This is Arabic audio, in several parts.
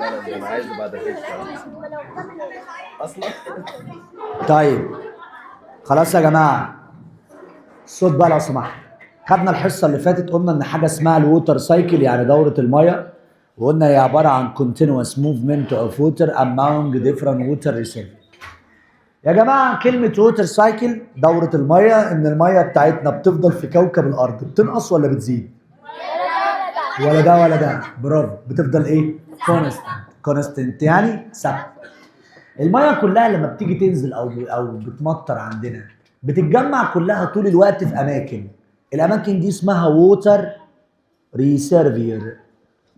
انا عايز بعد كده اصلا. طيب خلاص يا جماعه، الصوت بقى لو سمحت. خدنا الحصه اللي فاتت قلنا ان حاجه اسمها الووتر سايكل، يعني دوره الميه، وقلنا هي عباره عن continuous movement of water among different water reservoirs. يا جماعه كلمه ووتر سايكل دوره الميه، ان الميه بتاعتنا بتفضل في كوكب الارض بتنقص ولا بتزيد؟ ولا ده ولا ده، برافو، بتفضل ايه؟ كونستنت يعني ثابته. الميه كلها لما بتيجي تنزل او بتمطر عندنا بتتجمع كلها طول الوقت في اماكن، الاماكن دي اسمها ووتر ريسيرفير.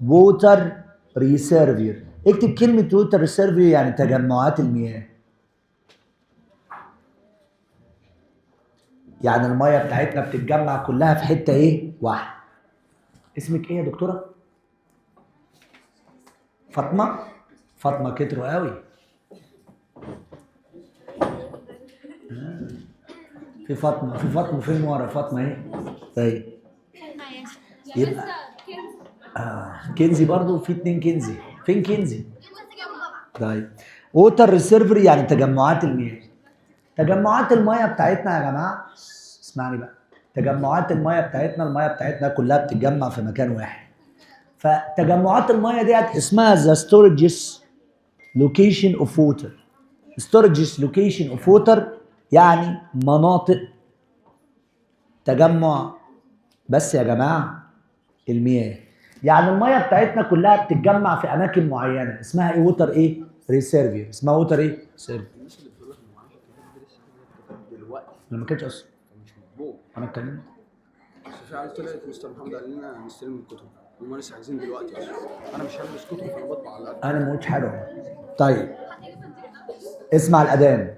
ووتر ريسيرفير، اكتب كلمه ووتر ريسيرفير يعني تجمعات المياه. يعني الميه بتاعتنا بتتجمع كلها في حته ايه؟ واحده. اسمك ايه يا دكتوره؟ فاطمه؟ فاطمه كتروا قوي. في فاطمه فين ورا؟ فاطمه ايه؟ طيب يبقى كنزي برضو، في 2 كنزي. فين كنزي؟ طيب ووتر ريسيرفر يعني تجمعات المياه. تجمعات المياه بتاعتنا يا جماعه اسمعني بقى، تجمعات المياه بتاعتنا، المياه بتاعتنا كلها بتتجمع في مكان واحد. فتجمعات المياه ديت اسمها ذا ستورجز لوكيشن اوف ووتر. ستورجز لوكيشن اوف ووتر يعني مناطق تجمع بس يا جماعه المياه. يعني المياه بتاعتنا كلها بتتجمع في اماكن معينه اسمها ايه؟ ووتر ايه؟ ريسيرفير. اسمها ووتر ايه؟ ريسيرفير. الناس اللي بتقول لك المعرفه دلوقتي انا ما كانش اصلا، مش مطبوع. انا اتكلمت. بس في عيال طلعت مستر محمد قال لنا نستلم الكتب، هم لسه عايزين دلوقتي اصلا. انا مش هلبس كتب فانا بطبع على قد. انا ما قلتش حاجه. طيب اسمع الاذان.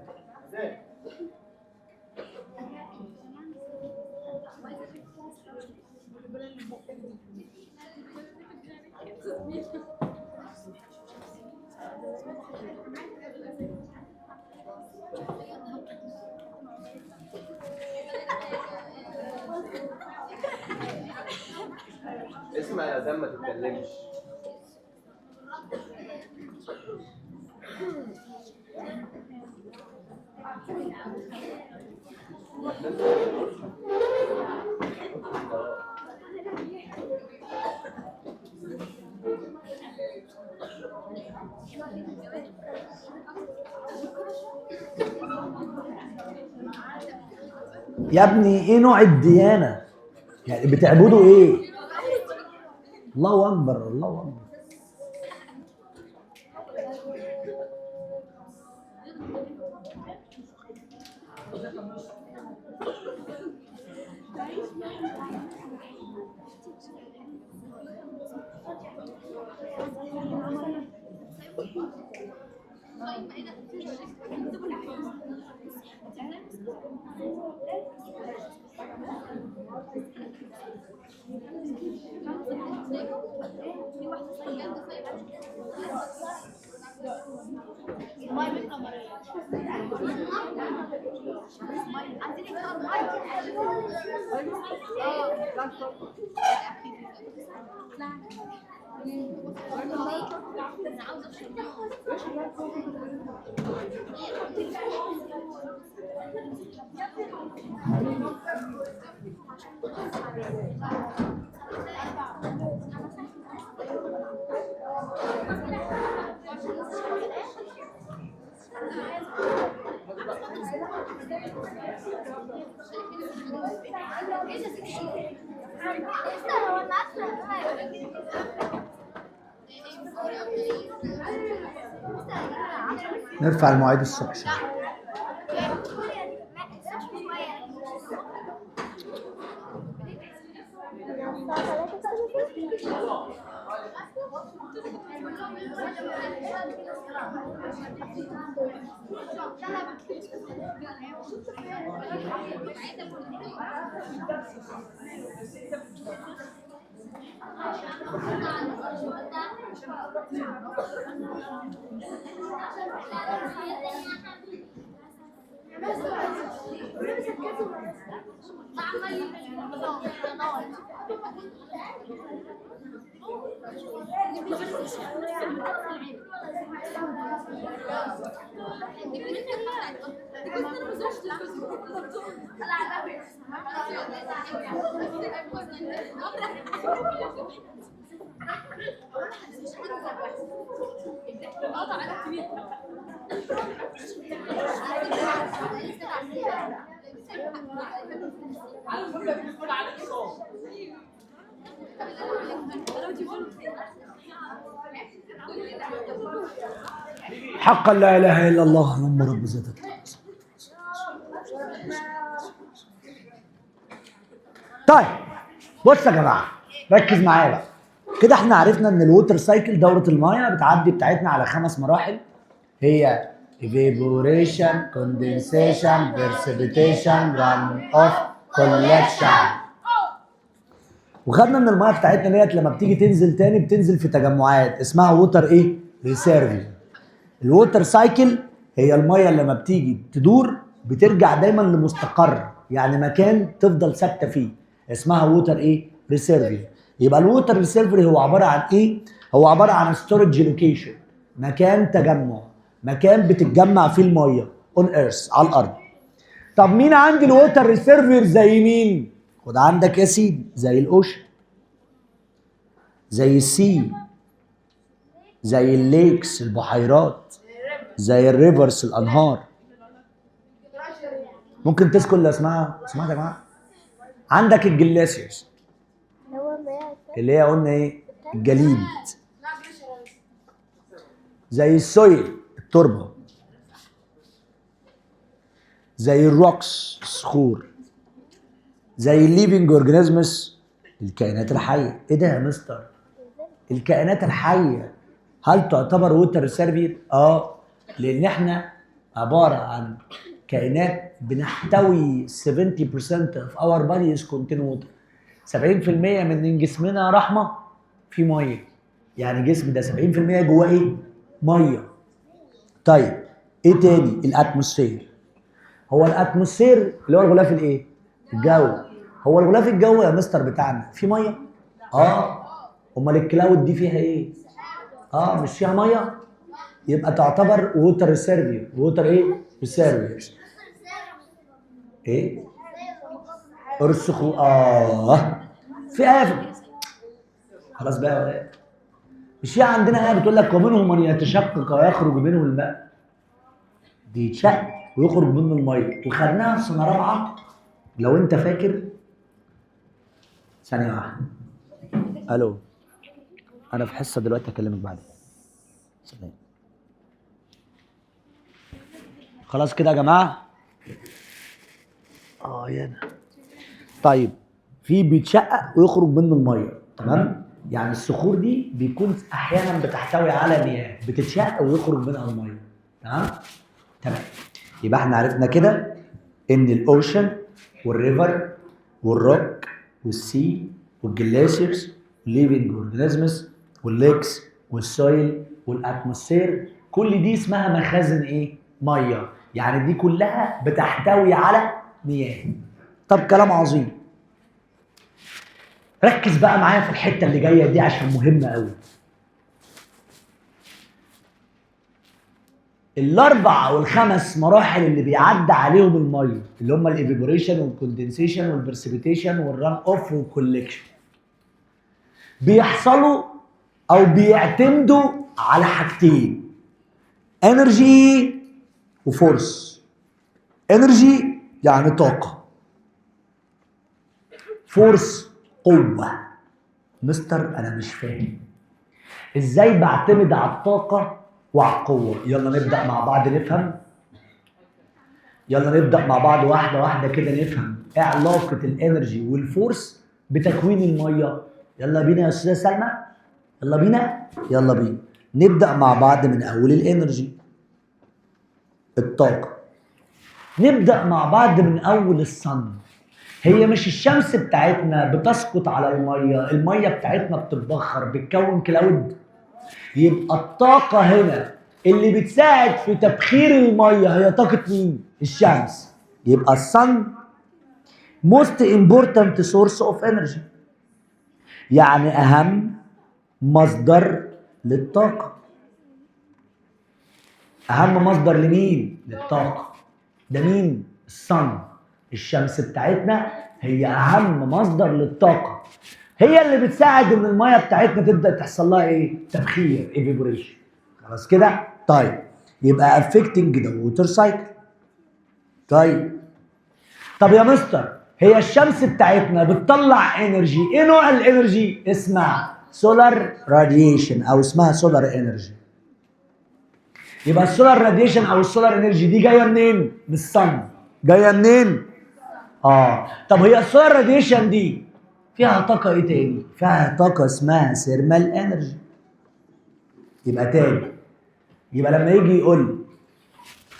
اسمع يا اذان ما تتكلمش. يا ابني ايه نوع الديانه؟ يعني بتعبدوا ايه؟ الله اكبر، الله اكبر. نرفع المواعيد الصبح شويه. حقا لا اله الا الله اللهم رب ذاتك. طيب بص يا جماعه، ركز معايا بقى. كده احنا عرفنا ان الووتر سايكل دوره المايه بتعدي بتاعتنا على 5 مراحل، هي evaporation, condensation, precipitation, run off, collection. وخدنا ان المايه بتاعتنا ديت لما بتيجي تنزل تاني بتنزل في تجمعات اسمها ووتر ايه؟ ريسيرفي. الووتر سايكل هي المايه اللي لما بتيجي تدور بترجع دايما لمستقر، يعني مكان تفضل ثابته فيه، اسمها ووتر ايه؟ ريسيرفي. يبقى الووتر ريسيرفي هو عباره عن ايه؟ هو عباره عن ستورج لوكيشن، مكان تجمع، مكان بتتجمع فيه المايه اون ايرث على الارض. طب مين عندي الووتر ريسيرفير زي مين؟ خد عندك يا سيدي زي الاوشن، زي السي، زي الليكس البحيرات، زي الريفرز الانهار. ممكن تذكر اللي اسمها يا جماعه؟ عندك الجلاسيوس اللي هي قلنا ايه؟ الجليد. زي السويل التربه، زي الروكس الصخور، زي الليفنج اورجانيزمز الكائنات الحيه. ايه ده يا مستر؟ الكائنات الحيه هل تعتبر ووتر ريسيرفير؟ لان احنا عباره عن كائنات بنحتوي 70% of our body is contain water. 70% من جسمنا رحمه في ميه، يعني جسم ده 70% جواه ايه؟ ميه. طيب ايه تاني؟ الاتموسفير. هو الاتموسفير اللي هو الغلاف الايه؟ الجو. هو الغلاف الجوي يا مستر بتاعنا فيه ميه؟ امال الكلاود دي فيها ايه؟ مش فيها ميه؟ يبقى تعتبر ووتر ريسيرفير. ووتر ايه؟ ريسيرفير. ايه؟ ارسخوا. في آية خلاص بقى يا ولاد. مش في عندنا آية بتقول لك ومنهم من يتشقق ويخرج منه الماء. دي يتشق ويخرج منه الميه، وخدناها في سنه رابعه لو انت فاكر. ثانيه واحده. الو، انا في حصه دلوقتي هكلمك بعدين. سلام. خلاص كده يا جماعه؟ يانا. طيب في بيتشقق ويخرج منه الميه، تمام؟ يعني الصخور دي بيكون احيانا بتحتوي على مياه بتتشقق ويخرج منها الميه، تمام؟ تمام. يبقى احنا عرفنا كده ان الاوشن والريفر والروك والسي والجلاسيرز والليفنج اورجانيزمز والليكس والسويل والاتموسفير كل دي اسمها مخازن ايه؟ ميه. يعني دي كلها بتحتوي على مياه. طب كلام عظيم. ركز بقى معايا في الحته اللي جايه دي عشان مهمه قوي. الاربع او الخمس مراحل اللي بيعدي عليهم الميه اللي هم الايفيبوريشن والكوندنسيشن والبرسيبيتيشن والران اوف والكولكشن بيحصلوا او بيعتمدوا على حاجتين: انرجي وفورس. انرجي يعني طاقه، فورس قوه. مستر انا مش فاهم ازاي بعتمد على الطاقه وعلى القوه. يلا نبدا مع بعض نفهم. يلا نبدا مع بعض واحده واحده كده نفهم ايه علاقه الانرجي والفورس بتكوين الميه. يلا بينا يا استاذه سلمى، يلا بينا. يلا بينا نبدا مع بعض من اول الانرجي، الطاقه. نبدا مع بعض من اول الصن. هي مش الشمس بتاعتنا بتسقط على الميه، الميه بتاعتنا بتتبخر بتكون كلاود. يبقى الطاقه هنا اللي بتساعد في تبخير الميه هي طاقه مين؟ الشمس. يبقى الصن most important source of energy، يعني اهم مصدر للطاقه. اهم مصدر لمين؟ للطاقه. ده مين؟ الصن. الشمس بتاعتنا هي اهم مصدر للطاقه، هي اللي بتساعد ان الميه بتاعتنا تبدا تحصل لها ايه؟ تبخير، ايفيبوريشن. خلاص كده؟ طيب يبقى افكتنج ذا ووتر سايكل. طب يا مستر، هي الشمس بتاعتنا بتطلع انرجي، ايه نوع الانرجي؟ اسمها سولار راديشن او اسمها سولار انرجي. يبقى السولار راديشن او السولار انرجي دي جايه منين؟ من الصن. جايه منين؟ طب هي السولار راديشن دي فيها طاقه ايه تاني؟ فيها طاقه اسمها ثيرمال انرجي. يبقى تاني، يبقى لما يجي يقول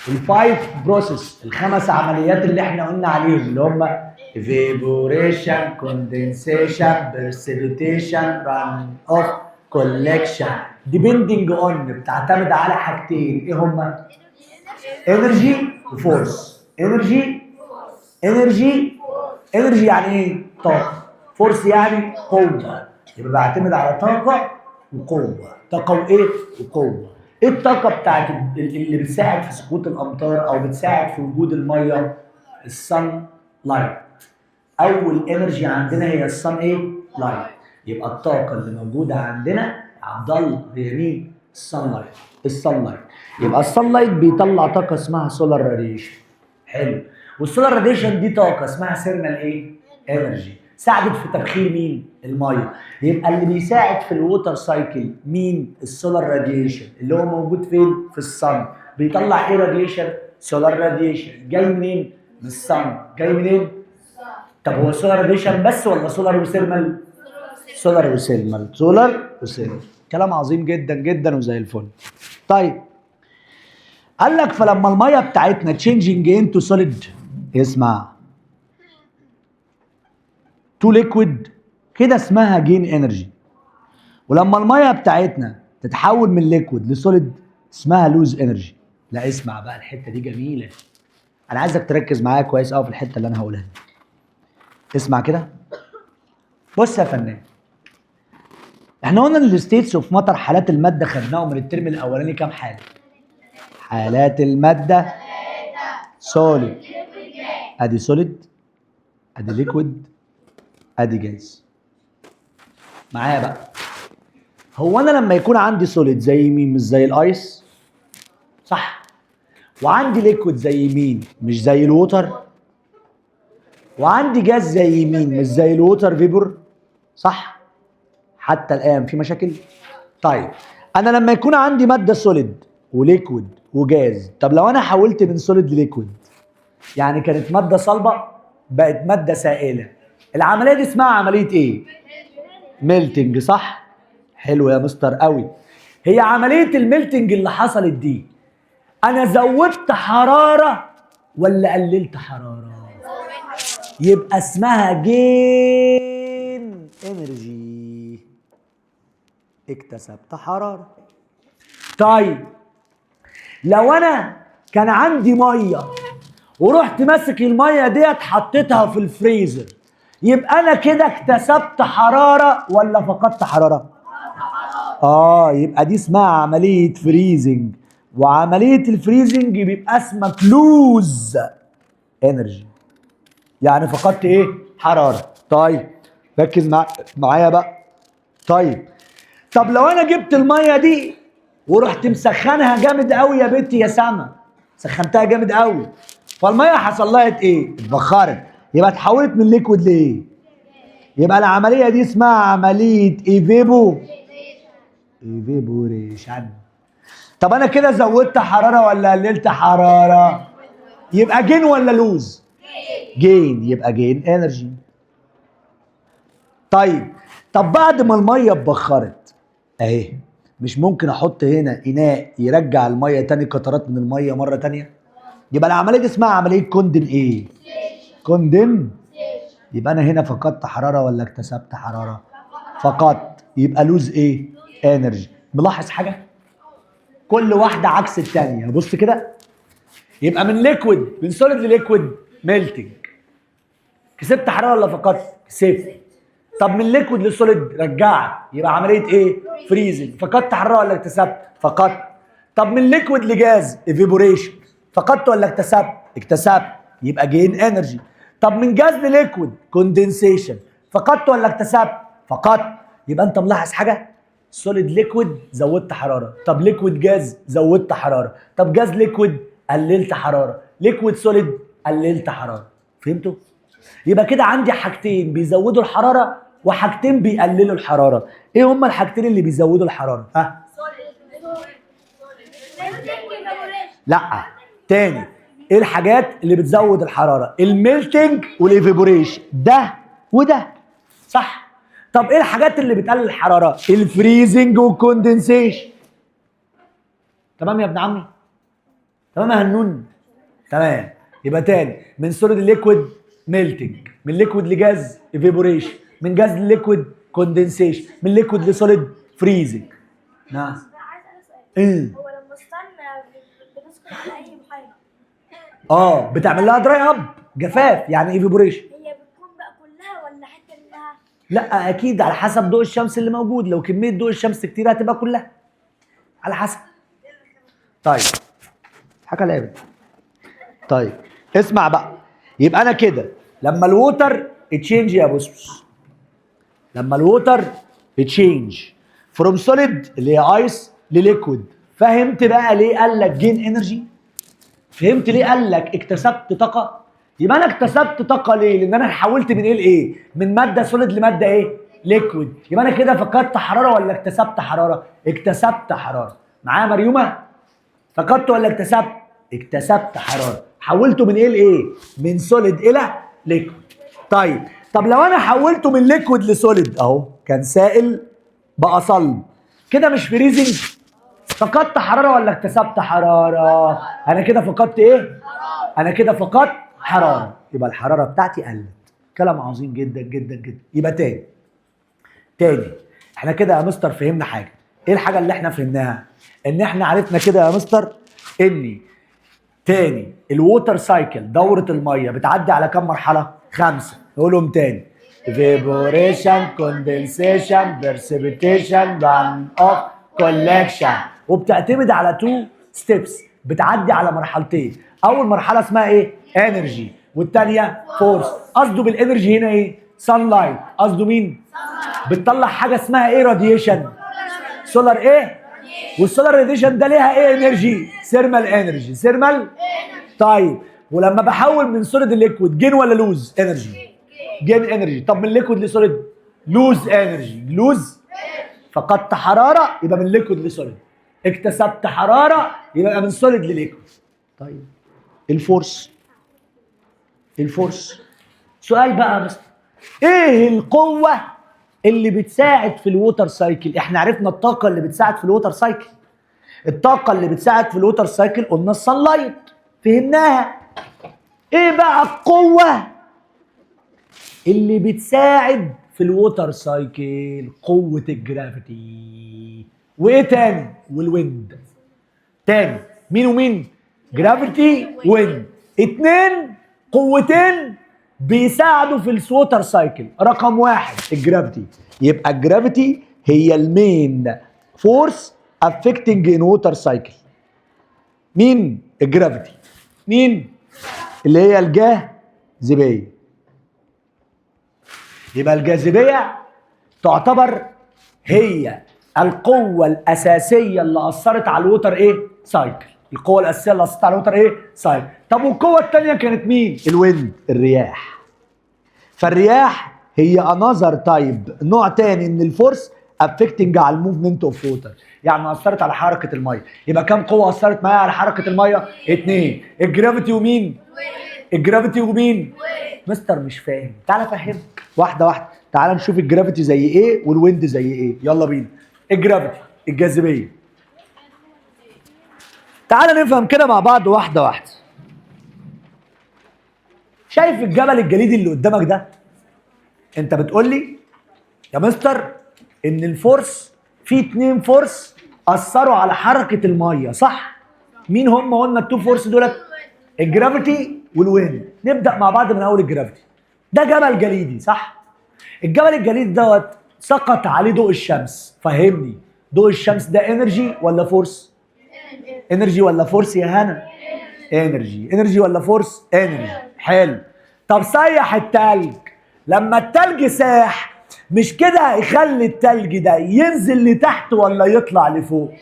الفايف بروسيس، الخمس عمليات اللي احنا قلنا عليهم اللي هم evaporation, condensation, precipitation, run off, collection depending on بتعتمد على حاجتين، ايه هما؟ energy وفورس. energy يعني ايه؟ طاقة. فورس يعني قوة. يبقى بعتمد على طاقة وقوة. طاقة وايه؟ وقوة. ايه الطاقة بتاعت اللي بتساعد في سقوط الامطار او بتساعد في وجود المية؟ الصن لايت. اول انرجي عندنا هي الصن ايه؟ لايت. يبقى الطاقة اللي موجودة عندنا يا عبد الله هي مين؟ الصن لايت. يبقى الصن لايت بيطلع طاقة اسمها سولار راديشن. حلو. والسولار راديشن دي طاقة اسمها ثيرمال ايه؟ انرجي. ساعدت في تبخير مين؟ الميه. يبقى اللي بيساعد في الووتر سايكل مين؟ السولار راديشن اللي هو موجود فين؟ في الصن. بيطلع ايه راديشن؟ سولار راديشن. جاي منين؟ من الصن. جاي منين؟ طب هو سولار راديشن بس ولا سولار وثيرمال؟ سولار وثيرمال. كلام عظيم جدا جدا وزي الفل. طيب قال لك فلما الميه بتاعتنا تشينجينج انتو سوليد، اسمع، تو ليكويد كده اسمها جين انرجي. ولما الميه بتاعتنا تتحول من ليكويد لسوليد اسمها لوز انرجي. لا اسمع بقى، الحته دي جميله، انا عايزك تركز معايا كويس قوي في الحته اللي انا هقولها دي. اسمع كده، بص يا فنان، احنا قلنا ان الستيتس اوف ماتر حالات الماده خدناهم من الترم الاولاني كام حاله؟ حالات الماده سوليد، ادي سوليد، ادي ليكويد، ادي جاز. معايا بقى، هو انا لما يكون عندي سوليد زي مين؟ مش زي الايس، صح؟ وعندي ليكويد زي مين؟ مش زي الووتر. وعندي جاز زي مين؟ مش زي الووتر فيبور، صح؟ حتى الان في مشاكل. طيب انا لما يكون عندي ماده سوليد وليكويد وجاز، طب لو انا حولت من سوليد لليكويد، يعني كانت ماده صلبه بقت ماده سائله، العمليه دي اسمها عمليه ايه؟ ميلتنج، صح؟ حلو يا مستر قوي. هي عمليه الميلتنج اللي حصلت دي انا زودت حراره ولا قللت حراره؟ يبقى اسمها جين انرجي، اكتسبت حراره. طيب لو انا كان عندي ميه ورحت ماسك الميه ديت حطيتها في الفريزر، يبقى انا كده اكتسبت حراره ولا فقدت حراره؟ يبقى دي اسمها عمليه فريزنج، وعمليه الفريزنج بيبقى اسمها لوز انرجي، يعني فقدت ايه؟ حراره. طيب ركز معايا بقى. طب لو انا جبت الميه دي ورحت مسخنها جامد قوي يا بنتي يا سما، سخنتها جامد قوي، فالميه حصل لها ايه؟ اتبخرت، يبقى اتحولت من ليكويد لايه؟ يبقى العمليه دي اسمها عمليه ايفيبوريشن. طب انا كده زودت حراره ولا قللت حراره؟ يبقى جين ولا لوز؟ جين، يبقى جين انرجي. طب بعد ما الميه اتبخرت اهي، مش ممكن احط هنا اناء يرجع الميه تاني، قطرات من الميه مره تانيه؟ يبقى العمليه دي اسمها عمليه كوندن ايه؟ كوندن. يبقى انا هنا فقدت حراره ولا اكتسبت حراره؟ فقدت، يبقى لوز ايه؟ انرجي. ملاحظ حاجه؟ كل واحده عكس الثانيه. بص كده، يبقى من ليكويد، من سوليد لليكويد ميلتنج، كسبت حراره ولا فقدت؟ كسبت. طب من ليكويد لسوليد رجعت، يبقى عمليه ايه؟ فريزنج. فقدت حراره ولا اكتسبت؟ فقدت. طب من ليكويد لجاز ايفيبوريشن، فقدت ولا اكتسبت؟ اكتسبت، يبقى جين انرجي. طب من جاز لليكويد كوندنسيشن، فقدت ولا اكتسبت؟ فقدت، يبقى انت ملاحظ حاجه؟ سوليد ليكويد زودت حراره، طب ليكويد جاز زودت حراره، طب جاز ليكويد قللت حراره، ليكويد سوليد قللت حراره. فهمتوا؟ يبقى كده عندي حاجتين بيزودوا الحراره وحاجتين بيقللوا الحراره. ايه هما الحاجتين اللي بيزودوا الحراره؟ ها؟ لا، تاني. ايه الحاجات اللي بتزود الحراره؟ الميلتنج والايفيبوريشن، ده وده، صح؟ طب ايه الحاجات اللي بتقلل الحراره؟ الفريزنج والكوندنسيشن. تمام يا ابن عمي؟ تمام يا هنون؟ تمام. يبقى تاني، من سوليد لليكويد ميلتنج، من ليكويد لجاز ايفيبوريشن، من جاز لليكويد كوندنسيشن، من ليكويد لسوليد فريزنج. نعم. عايز اسال هو لما استنى بنسكت على اي بحيره بتعمل لها دراي اب، جفاف، يعني ايفيبوريشن. هي بتكون بقى كلها ولا حته منها؟ لا اكيد على حسب ضوء الشمس اللي موجود، لو كميه ضوء الشمس كتير هتبقى كلها، على حسب. طيب حاجه لعبت. طيب اسمع بقى، يبقى انا كده لما الووتر اتشينج يا بوسبوس، لما الووتر اتشينج فروم سوليد اللي هي ايس لليكويد، فهمت بقى ليه قال لك جين انرجي؟ فهمت ليه قال لك اكتسبت طاقه؟ يبقى انا اكتسبت طاقه ليه؟ لان انا حولت من ايه لايه؟ من ماده سوليد لماده ايه؟ ليكويد. يبقى انا كده فقدت حراره ولا اكتسبت حراره؟ اكتسبت حراره. معايا مريومه؟ فقدت ولا اكتسبت؟ اكتسبت حراره. حولته من ايه لايه؟ من سوليد الى ليكويد. طب لو انا حولته من ليكويد لسوليد، اهو كان سائل بقى صلب، كده مش فريزنج؟ فقدت حراره ولا اكتسبت حراره؟ انا كده فقدت ايه؟ انا كده فقدت حراره، يبقى الحراره بتاعتي قلت. كلام عظيم جدا جدا جدا. يبقى تاني احنا كده يا مستر فهمنا حاجه. ايه الحاجه اللي احنا فهمناها؟ ان احنا عرفنا كده يا مستر ان تاني الووتر سايكل، دوره الميه بتعدي على كم مرحله؟ 5. نقولهم تاني: evaporation, condensation, precipitation, run off, collection. وبتعتمد على 2 ستيبس، بتعدي على مرحلتين. اول مرحله اسمها ايه؟ انرجي، والثانيه فورس. قصده بالانرجي هنا ايه؟ سان لايت. قصده مين؟ بتطلع حاجه اسمها ايه؟ راديشن. سولار ايه؟ والسولار راديشن ده ليها ايه؟ انرجي، ثيرمال انرجي. ثيرمال. طيب ولما بحول من سوليد لليكويد، جين ولا لوز انرجي؟ جين انرجي. طب من ليكويد لسوليد؟ لوز انرجي. لوز. فقدت حراره يبقى من ليكويد لسوليد، اكتسبت حراره يبقى من سوليد لليكويد. طيب الفورس. سؤال بقى بس، ايه القوه اللي بتساعد في الووتر سايكل؟ احنا عرفنا الطاقه اللي بتساعد في الووتر سايكل. الطاقه اللي بتساعد في الووتر سايكل قلنا الصن لايت، فهمناها. ايه بقى القوه اللي بتساعد في الووتر سايكل؟ قوه الجرافيتي. وايه تاني؟ والويند. تاني مين ومين؟ جرافيتي ويند. 2 قوتين بيساعدوا في الووتر سايكل. رقم 1 الجرافيتي، يبقى الجرافيتي هي المين فورس افكتنج ان ووتر سايكل. مين الجرافيتي؟ مين؟ اللي هي الجاذبيه. يبقى الجاذبيه تعتبر هي القوه الاساسيه اللي اثرت على الووتر ايه؟ سايكل. القوه الاساسيه اللي اثرت على الووتر ايه؟ سايكل. طب والقوه الثانيه كانت مين؟ الويند، الرياح. فالرياح هي انذر تايب، نوع تاني من الفورس افكتنج على الموفمنت اوف ووتر، يعني اثرت على حركه الميه. يبقى كم قوه اثرت معايا على حركه الميه؟ 2. الجرافيتي ومين؟ الجرافيتي ومين؟ مستر مش فاهم، تعالى افهمك واحده واحده. تعالى نشوف الجرافيتي زي ايه والويند زي ايه. يلا بينا. الجرافيتي الجاذبيه. تعالى نفهم كده مع بعض واحده واحده. شايف الجبل الجليدي اللي قدامك ده؟ انت بتقول لي يا مستر ان الفورس، في 2 فورس اثروا على حركه الميه، صح؟ مين هم قلنا ال2 فورس دولت؟ الجرافيتي والويند. نبدا مع بعض من اول الجرافيتي. ده جبل جليدي، صح؟ الجبل الجليدي دوت سقط عليه ضوء الشمس. فهمني، ضوء الشمس ده انرجي ولا فورس؟ انرجي ولا فورس يا هنا؟ انرجي. انرجي ولا فورس؟ انرجي. حلو. طب سيح التلج. لما التلج ساح مش كده هيخلي التلج ده ينزل لتحت ولا يطلع لفوق؟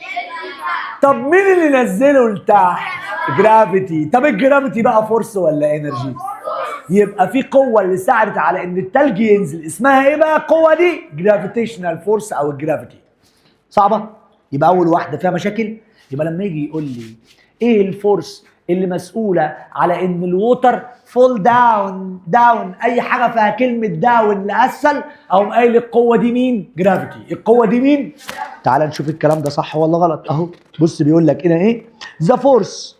طب مين اللي نزله لتحت؟ جرافيتي. طب الجرافيتي بقى فورس ولا انرجي؟ يبقى في قوه اللي ساعدت على ان التلج ينزل، اسمها ايه بقى القوه دي؟ جرافيتيشنال فورس او الجرافيتي. صعبه؟ يبقى اول واحده فيها مشاكل. يبقى لما يجي يقول لي ايه الفورس اللي مسؤوله على ان الووتر فول داون اي حاجه فيها كلمه داون لاسفل، او قايل القوه دي مين؟ جرافيتي. القوه دي مين؟ تعال نشوف الكلام ده صح ولا غلط. اهو بص بيقول لك هنا ايه؟ ذا فورس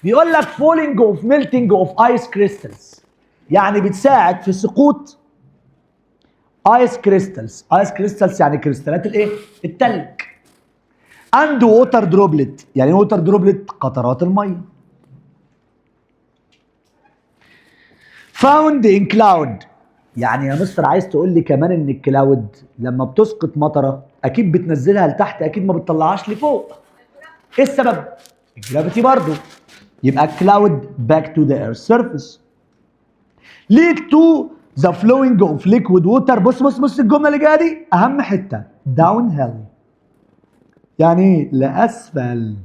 بيقول لك فولينج اوف ميلتنج اوف ايس كريستالز، يعني بتساعد في سقوط ايس كريستالز. ايس كريستالز يعني كريستالات الايه؟ التلج. اند ووتر دروبلت، يعني ووتر دروبلت قطرات الميه. فاوند ان كلاود، يعني يا مستر عايز تقول لي كمان ان الكلاود لما بتسقط مطره اكيد بتنزلها لتحت، اكيد ما بتطلعهاش لفوق. ايه السبب؟ الجرافيتي برضو. يبقى الكلاود باك تو ذا ايرث سيرفيس ليد تو ذا فلوينج اوف ليكويد ووتر. بص الجمله اللي جايه دي اهم حته، داون هيل، يعني ايه؟ لاسفل.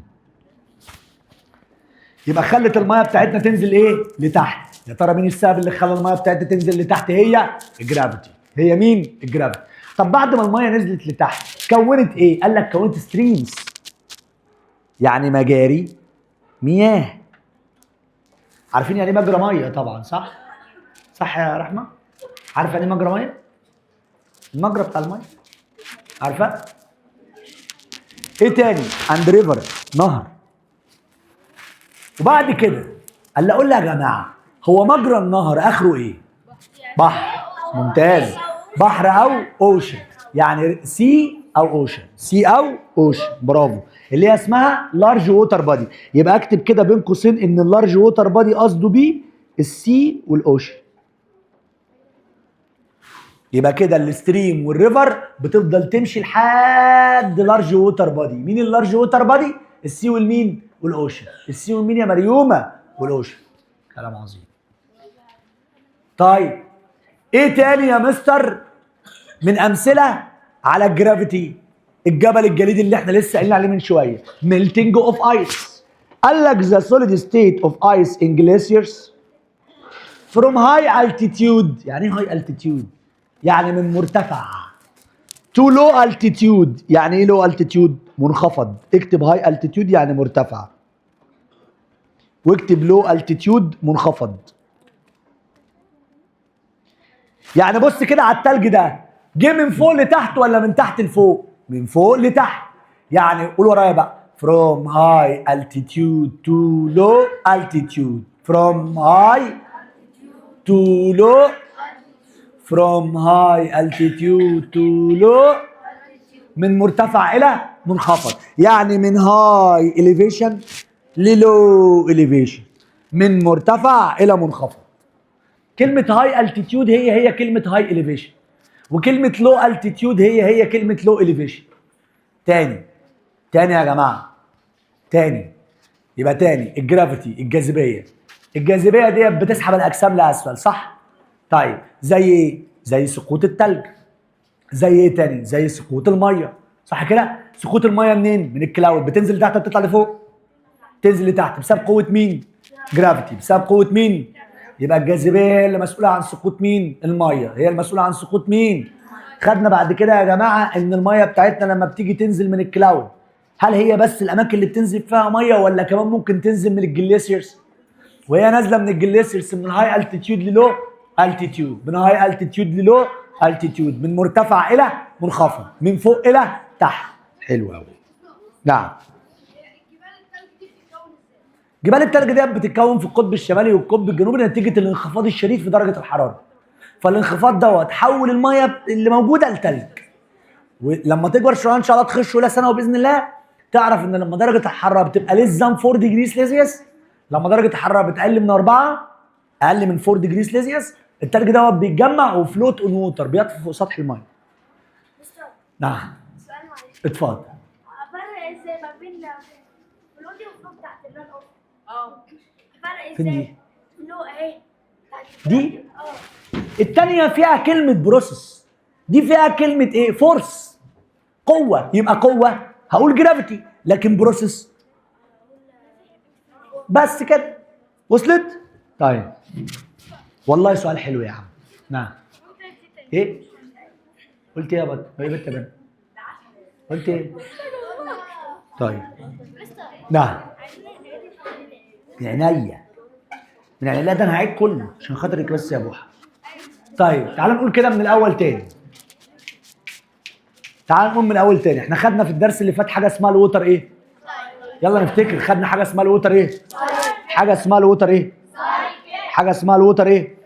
يبقى خلت الميه بتاعتنا تنزل ايه؟ لتحت. يا ترى مين السبب اللي خلى الميه بتاعتنا تنزل لتحت؟ هي الجرافيتي. هي مين؟ الجرافيتي. طب بعد ما الميه نزلت لتحت كونت ايه؟ قال لك كونت ستريمز، يعني مجاري مياه. عارفين يعني ايه مجرى ميه طبعا، صح؟ صح يا رحمه؟ عارف يعني ايه مجرى ميه؟ المجرى بتاع الميه، عارفه؟ ايه تاني؟ اند ريفر، نهر. وبعد كده قال لي اقول لي يا جماعه، هو مجرى النهر اخره ايه؟ بحر. ممتاز. بحر او اوشن، يعني سي او اوشن. سي او اوشن، برافو. اللي هي اسمها لارج ووتر بادي. يبقى اكتب كده بين قوسين ان اللارج ووتر بادي قصده بيه السي والاوشن. يبقى كده الستريم والريفر بتفضل تمشي لحد لارج ووتر بادي. مين اللارج ووتر بادي؟ السي والمين؟ والاوشن. السي والمين يا مريومه؟ والاوشن. كلام عظيم. طيب ايه تاني يا مستر من امثله على الجرافيتي؟ الجبل الجليدي اللي احنا لسه قايلين عليه من شويه، ميلتنج اوف ايس. قال لك ذا سوليد ستيت اوف ايس ان جليسيرز فروم هاي التيتيود. يعني ايه هاي التيتيود؟ يعني من مرتفع. تو لو التيتيود، يعني ايه لو التيتيود؟ منخفض. اكتب هاي التيتيود يعني مرتفع، واكتب لو التيتيود منخفض. يعني بص كده على التلج ده، جه من فوق لتحت ولا من تحت لفوق؟ من فوق لتحت. يعني قول ورايا بقى، from high altitude to low altitude. from high to low. from high altitude to low. من مرتفع الى منخفض، يعني من high elevation للو elevation، من مرتفع الى منخفض. كلمة هاي التيتيود هي كلمة هاي اليفيشن، وكلمة لو التيتيود هي كلمة لو اليفيشن. تاني يا جماعة، تاني. يبقى تاني، الجرافيتي، الجاذبية دي بتسحب الأجسام لأسفل، صح؟ طيب زي إيه؟ زي سقوط التلج. زي إيه تاني؟ زي سقوط المية، صح كده؟ سقوط المية منين؟ من الكلاود. بتنزل لتحت وبتطلع لفوق؟ تنزل لتحت بسبب قوة مين؟ جرافيتي. بسبب قوة مين؟ يبقى الجاذبيه هي اللي مسؤوله عن سقوط مين؟ الميه. هي المسؤوله عن سقوط مين؟ خدنا بعد كده يا جماعه ان الميه بتاعتنا لما بتيجي تنزل من الكلاود، هل هي بس الاماكن اللي بتنزل فيها ميه ولا كمان ممكن تنزل من الجليسيرز؟ وهي نازله من الجليسيرز من هاي التيتيود للو التيتيود، من هاي التيتيود للو التيتيود، من مرتفع الى منخفض، من فوق الى تحت. حلو قوي. نعم. جبال التلج دي بتتكون في القطب الشمالي والقطب الجنوبي نتيجه الانخفاض الشديد في درجه الحراره. فالانخفاض دوت حول الميه اللي موجوده لتلج. ولما تكبر شويه ان شاء الله تخش اولى ثانوي باذن الله، تعرف ان لما درجه الحراره بتبقى ليس ذان 4 ديجري سيلسيوس، لما درجه الحراره بتقل من 4، اقل من 4 ديجري سيلسيوس، التلج دوت بيتجمع وفلوت اون ووتر، بيطفو فوق سطح الميه. نعم. سؤال معلش. اتفضل. افرق ازاي ما بين فلوت دي وفلو بتاعت النون اوف. فرق فين ازاي؟ دي؟ فلو اهي. دي التانية فيها كلمة بروسس، دي فيها كلمة ايه؟ فورس، قوة. يبقى قوة هقول جرافيتي، لكن بروسس بس كده. وصلت؟ طيب والله سؤال حلو يا عم. نعم. ايه؟ قلت ايه يا بطل؟ ايه بنت بنت؟ قلت ايه؟ طيب. نعم. من عينيا، من عينيا. لا ده انا هعيد كله عشان خاطرك بس يا بوحة. طيب تعال نقول كده من الاول تاني. تعال نقول من الاول تاني. احنا خدنا في الدرس اللي فات حاجه اسمها الووتر ايه؟ يلا نفتكر. خدنا حاجه اسمها الووتر ايه؟ حاجه اسمها الووتر ايه؟ حاجه اسمها الووتر ايه؟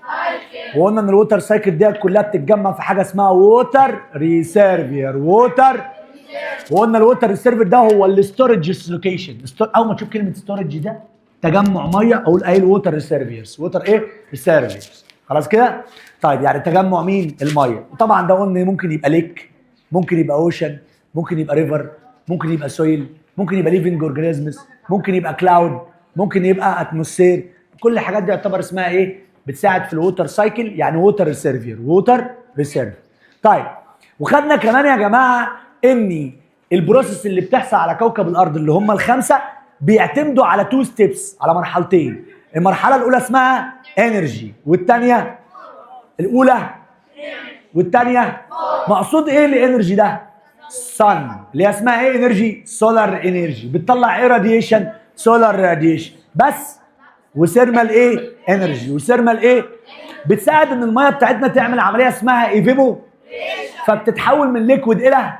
وقلنا ان الووتر سايكل ديت كلها بتتجمع في حاجه اسمها ووتر ريسيرفير. ووتر، وقلنا الووتر ريسيرفير ده هو الستورج لوكيشن. اول ما تشوف كلمه ستورج ده تجمع ميه اقول قايل ووتر ريسيرفيرز. ووتر ايه؟ ريسيرفيرز. خلاص كده؟ طيب يعني تجمع مين؟ الميه. وطبعا ده قلنا ممكن يبقى ليك، ممكن يبقى اوشن، ممكن يبقى ريفر، ممكن يبقى سويل، ممكن يبقى ليفنج اورجانيزمز، ممكن يبقى كلاود، ممكن يبقى اتموسفير. كل الحاجات دي يعتبر اسمها ايه؟ بتساعد في الووتر سايكل، يعني ووتر ريسيرفير. ووتر ريسيرفير. طيب وخدنا كمان يا جماعه ان البروسيس اللي بتحصل على كوكب الارض اللي هم الخمسه بيعتمدوا على تو ستيبس، على مرحلتين. المرحله الاولى اسمها انرجي، والثانيه الاولى والثانيه مقصود ايه الانرجي ده؟ صن، اللي هي اسمها ايه؟ انرجي سولار انرجي. بتطلع ايه؟ راديشن، سولار راديشن بس. وثيرمال ايه؟ انرجي. وثيرمال ايه؟ بتساعد ان الميه بتاعتنا تعمل عمليه اسمها ايفيبو، فبتتحول من ليكويد الى،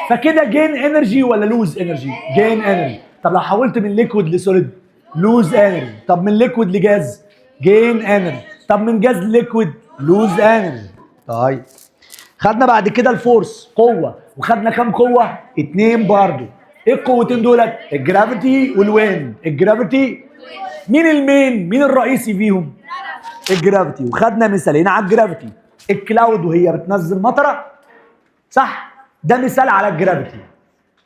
فكده جين انرجي ولا لوز انرجي؟ جين انرجي. طب لو حولت من ليكويد لسوليد؟ لوز انرجي. طب من ليكويد لجاز؟ جين انرجي. طب من جاز لليكويد؟ لوز انرجي. طيب خدنا بعد كده الفورس، قوه. وخدنا كام قوه؟ 2 برضو. ايه القوتين دولت؟ الجرافيتي والويند. الجرافيتي مين المين؟ مين الرئيسي فيهم؟ الجرافيتي. وخدنا مثالين على الجرافيتي. الكلاود وهي بتنزل مطره، صح؟ ده مثال على الجرافيتي.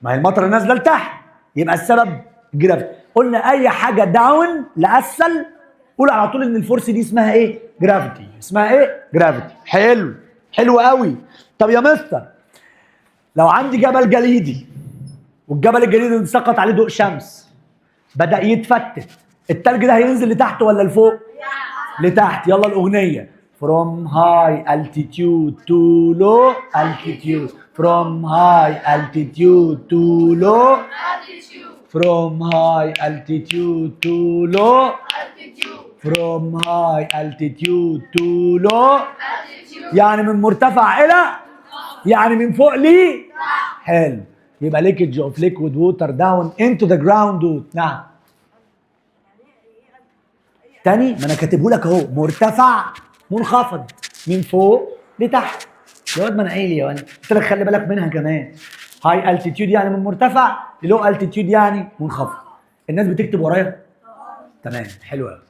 ما هي المطره نازله لتحت، يبقى السبب جرافيتي. قلنا اي حاجه داون لاسفل قول على طول ان الفورس دي اسمها ايه؟ جرافيتي. اسمها ايه؟ جرافيتي. حلو، حلو قوي. طب يا مستر لو عندي جبل جليدي والجبل الجليدي ده سقط عليه ضوء شمس بدأ يتفتت، التلج ده هينزل لتحت ولا لفوق؟ لتحت. يلا الأغنية. From high altitude to low altitude. From high altitude to low altitude. From high altitude to low altitude. From high altitude to low altitude. يعني من مرتفع إلى، يعني من فوق ليه؟ حلو. يبقى leakage of liquid water down into the ground. نعم. تاني ما انا كاتبه لك اهو، مرتفع منخفض من فوق لتحت. يا واد ما انا قايل يا واد، قلت لك خلي بالك منها كمان. هاي التيتيود يعني من مرتفع، لو التيتيود يعني منخفض. الناس بتكتب ورايا؟ تمام، حلو قوي.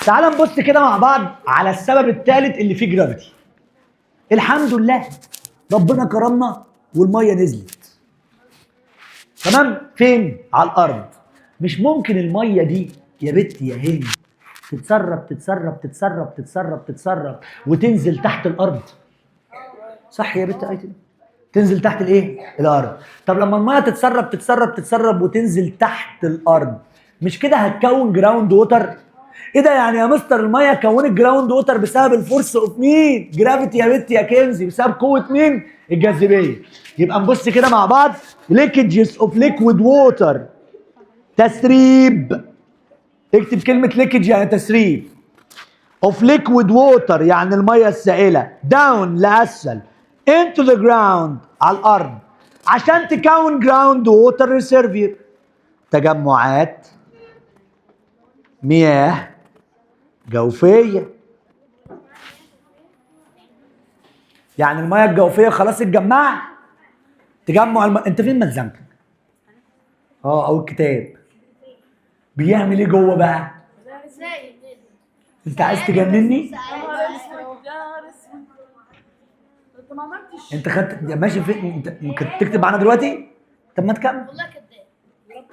تعال نبص كده مع بعض على السبب الثالث اللي فيه جرافيتي. الحمد لله ربنا كرمنا والميه نزلت. تمام؟ فين؟ على الارض. مش ممكن الميه دي يا بنتي يا هاني تتسرب تتسرب تتسرب تتسرب تتسرب وتنزل تحت الارض؟ صح يا بنت ايتم؟ تنزل تحت الايه؟ الارض. طب لما الميه تتسرب تتسرب تتسرب وتنزل تحت الارض مش كده هتكون جراوند ووتر؟ ايه ده يعني يا مستر الميه كونت جراوند ووتر بسبب الفورس اوف مين؟ جرافيتي يا بنتي يا كنزي. بسبب قوه مين؟ الجاذبيه. يبقى نبص كده مع بعض. ليكجز اوف ليكويد ووتر، تسريب. اكتب كلمة ليكج يعني تسريب. اوف ليكويد ووتر يعني المية السائلة. داون لأسفل. into the ground على الأرض. عشان تكون جراوند ووتر ريسيرفير. تجمعات مياه جوفية. يعني المياه الجوفية خلاص اتجمعت. تجمع انت فين ملزمتك؟ او الكتاب بيعمل ايه جوه بقى؟ انت عايز تجنني؟ انت خدت ماشي فين؟ انت كنت تكتب معانا دلوقتي؟ طب ما تكمل. والله كداب.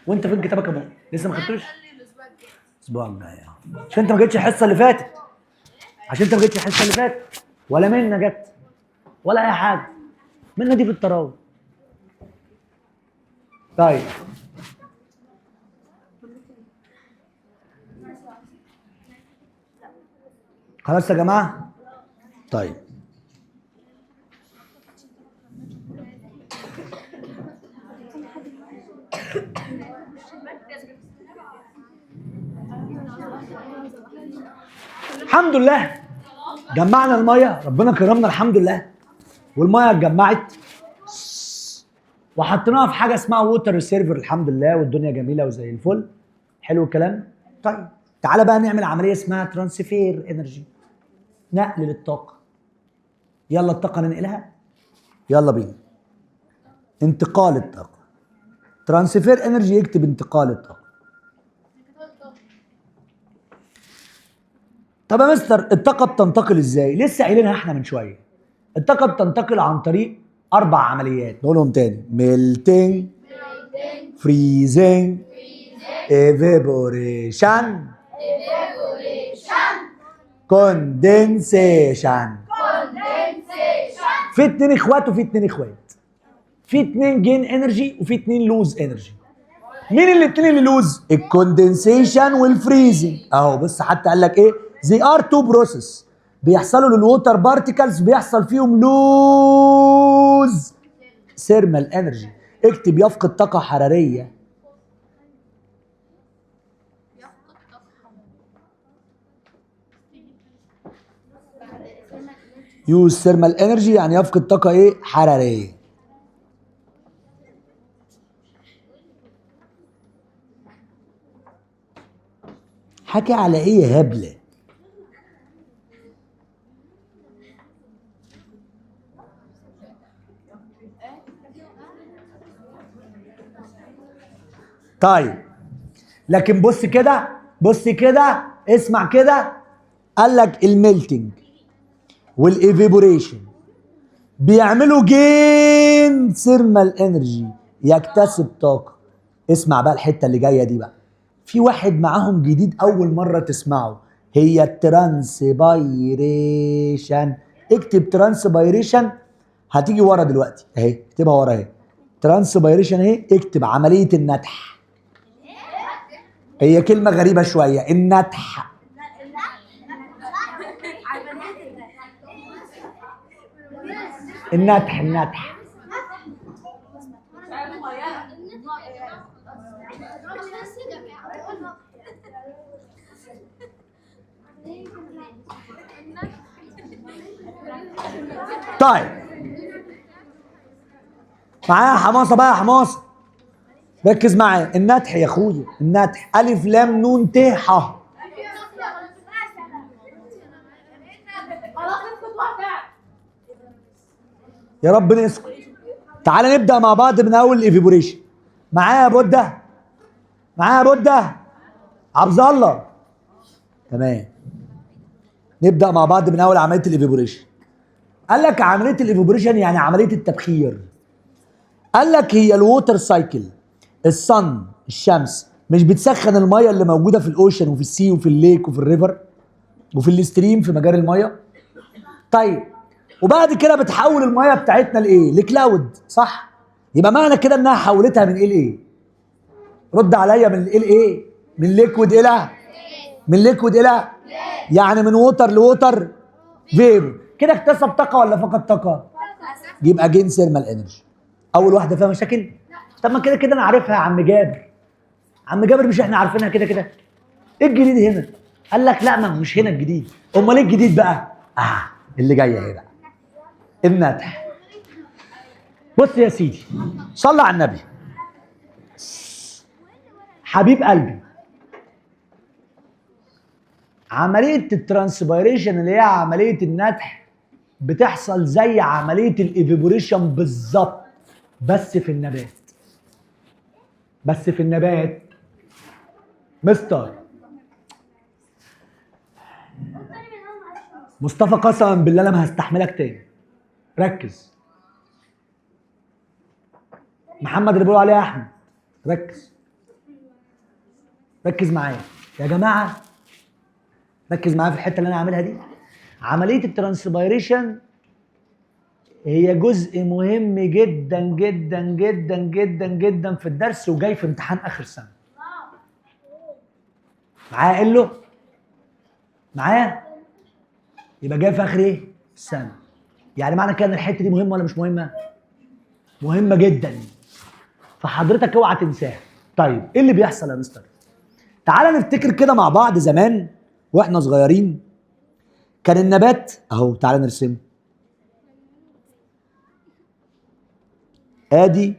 وانت فين كتابك يا ابو؟ لسه ما خدتوش؟ الاسبوع الجاي عشان انت ما جيتش الحصه اللي فاتت. عشان انت ما جيتش الحصه اللي فاتت ولا منا جت ولا اي حاجه. منا دي في التراويح. طيب خلاص يا جماعه. طيب الحمد لله جمعنا الميه، ربنا كرمنا الحمد لله، والميه اتجمعت وحطيناها في حاجه اسمها ووتر ريسيرفر الحمد لله، والدنيا جميله وزي الفل. حلو الكلام. طيب تعالى بقى نعمل عمليه اسمها ترانسفير انرجي، نقل للطاقه. يلا الطاقه ننقلها، يلا بينا. انتقال الطاقه، ترانسفير انرجي، يكتب انتقال الطاقه. طب يا مستر الطاقه بتنتقل ازاي؟ لسه قايلينها احنا من شويه. الطاقه بتنتقل عن طريق 4 عمليات، نقولهم تاني: ميلتينج، فريزنج، ايفابوريشن، كوندنسيشن. في 2 اخوات وفي 2 اخوات، في 2 جين انرجي وفي 2 لوز انرجي. مين الاثنين اللي لوز؟ الكوندنسيشن والفريزنج. اهو بص حتى قال لك ايه؟ زي ار تو بروسيس بيحصلوا للووتر بارتيكلز، بيحصل فيهم لوز ثيرمال انرجي. اكتب يفقد طاقه حراريه. يوز ثيرمال انرجي يعني يفقد طاقه ايه؟ حراريه. حكي على ايه يا هبله؟ طيب لكن بص كده، بص كده، اسمع كده. قال لك الميلتنج والايفيبوريشن بيعملوا جين ثيرمال انرجي، يكتسب طاقه. اسمع بقى الحته اللي جايه دي بقى، في واحد معاهم جديد اول مره تسمعه، هي الترانسبايريشن. اكتب ترانسبايريشن، هتيجي ورا دلوقتي اهي، اكتبها ورا اهي. ترانسبايريشن اهي، اكتب عمليه النتح. هي كلمه غريبه شويه، النتح. النتح، النتح. طيب معايا حماسه بقى، حماسه ركز معايا. النتح يا اخويا، النتح الف لام نون ت ح. يا رب نسكت. تعالى نبدا مع بعض من اول الايفيبوريشن. معايا يا بودة؟ معايا يا بودة؟ عبد الله؟ تمام. نبدا مع بعض من اول عمليه الايفيبوريشن. قال لك عمليه الايفيبوريشن يعني عمليه التبخير. قال لك هي الووتر سايكل. الصن، الشمس مش بتسخن الميه اللي موجوده في الاوشن وفي السي وفي الليك وفي الريفر وفي الاستريم في مجاري الميه. طيب وبعد كده بتحول الميه بتاعتنا لايه؟ لكلاود، صح؟ يبقى معنى كده انها حولتها من ايه لايه؟ رد عليا، من ايه لايه؟ من ليكويد الى، من ليكويد الى، يعني من ووتر لووتر فيبر. كده اكتسب طاقه ولا فقد طاقه؟ يبقى جين ثيرمال انرجي. اول واحده فيها مشاكل؟ طب ما كده كده انا عارفها يا عم جابر. عم جابر مش احنا عارفينها كده كده؟ ايه الجديد هنا؟ قال لك لا، ما مش هنا الجديد. امال ايه الجديد بقى؟ اللي جايه اهي بقى، النتح. بص يا سيدي، صلى على النبي حبيب قلبي. عمليه الترانسبيريشن اللي هي عمليه النتح بتحصل زي عمليه الايفيبوريشن بالظبط، بس في النبات. بس في النبات مستر مصطفى، قسما بالله انا ما هستحملك تاني. ركز. محمد اللي بيقولوا عليه احمد، ركز. ركز معايا يا جماعه، ركز معايا في الحته اللي انا عاملها دي. عمليه الترانسبيريشن هي جزء مهم جدا جدا جدا جدا جدا في الدرس، وجاي في امتحان اخر سنه. معايا؟ قل له معايا، يبقى جاي في اخر ايه؟ السنه. يعني معنى كده ان الحته دي مهمه ولا مش مهمه؟ مهمه جدا، فحضرتك اوعى تنساها. طيب ايه اللي بيحصل يا مستر؟ تعالى نفتكر كده مع بعض زمان واحنا صغيرين. كان النبات اهو، تعالى نرسمه. ادي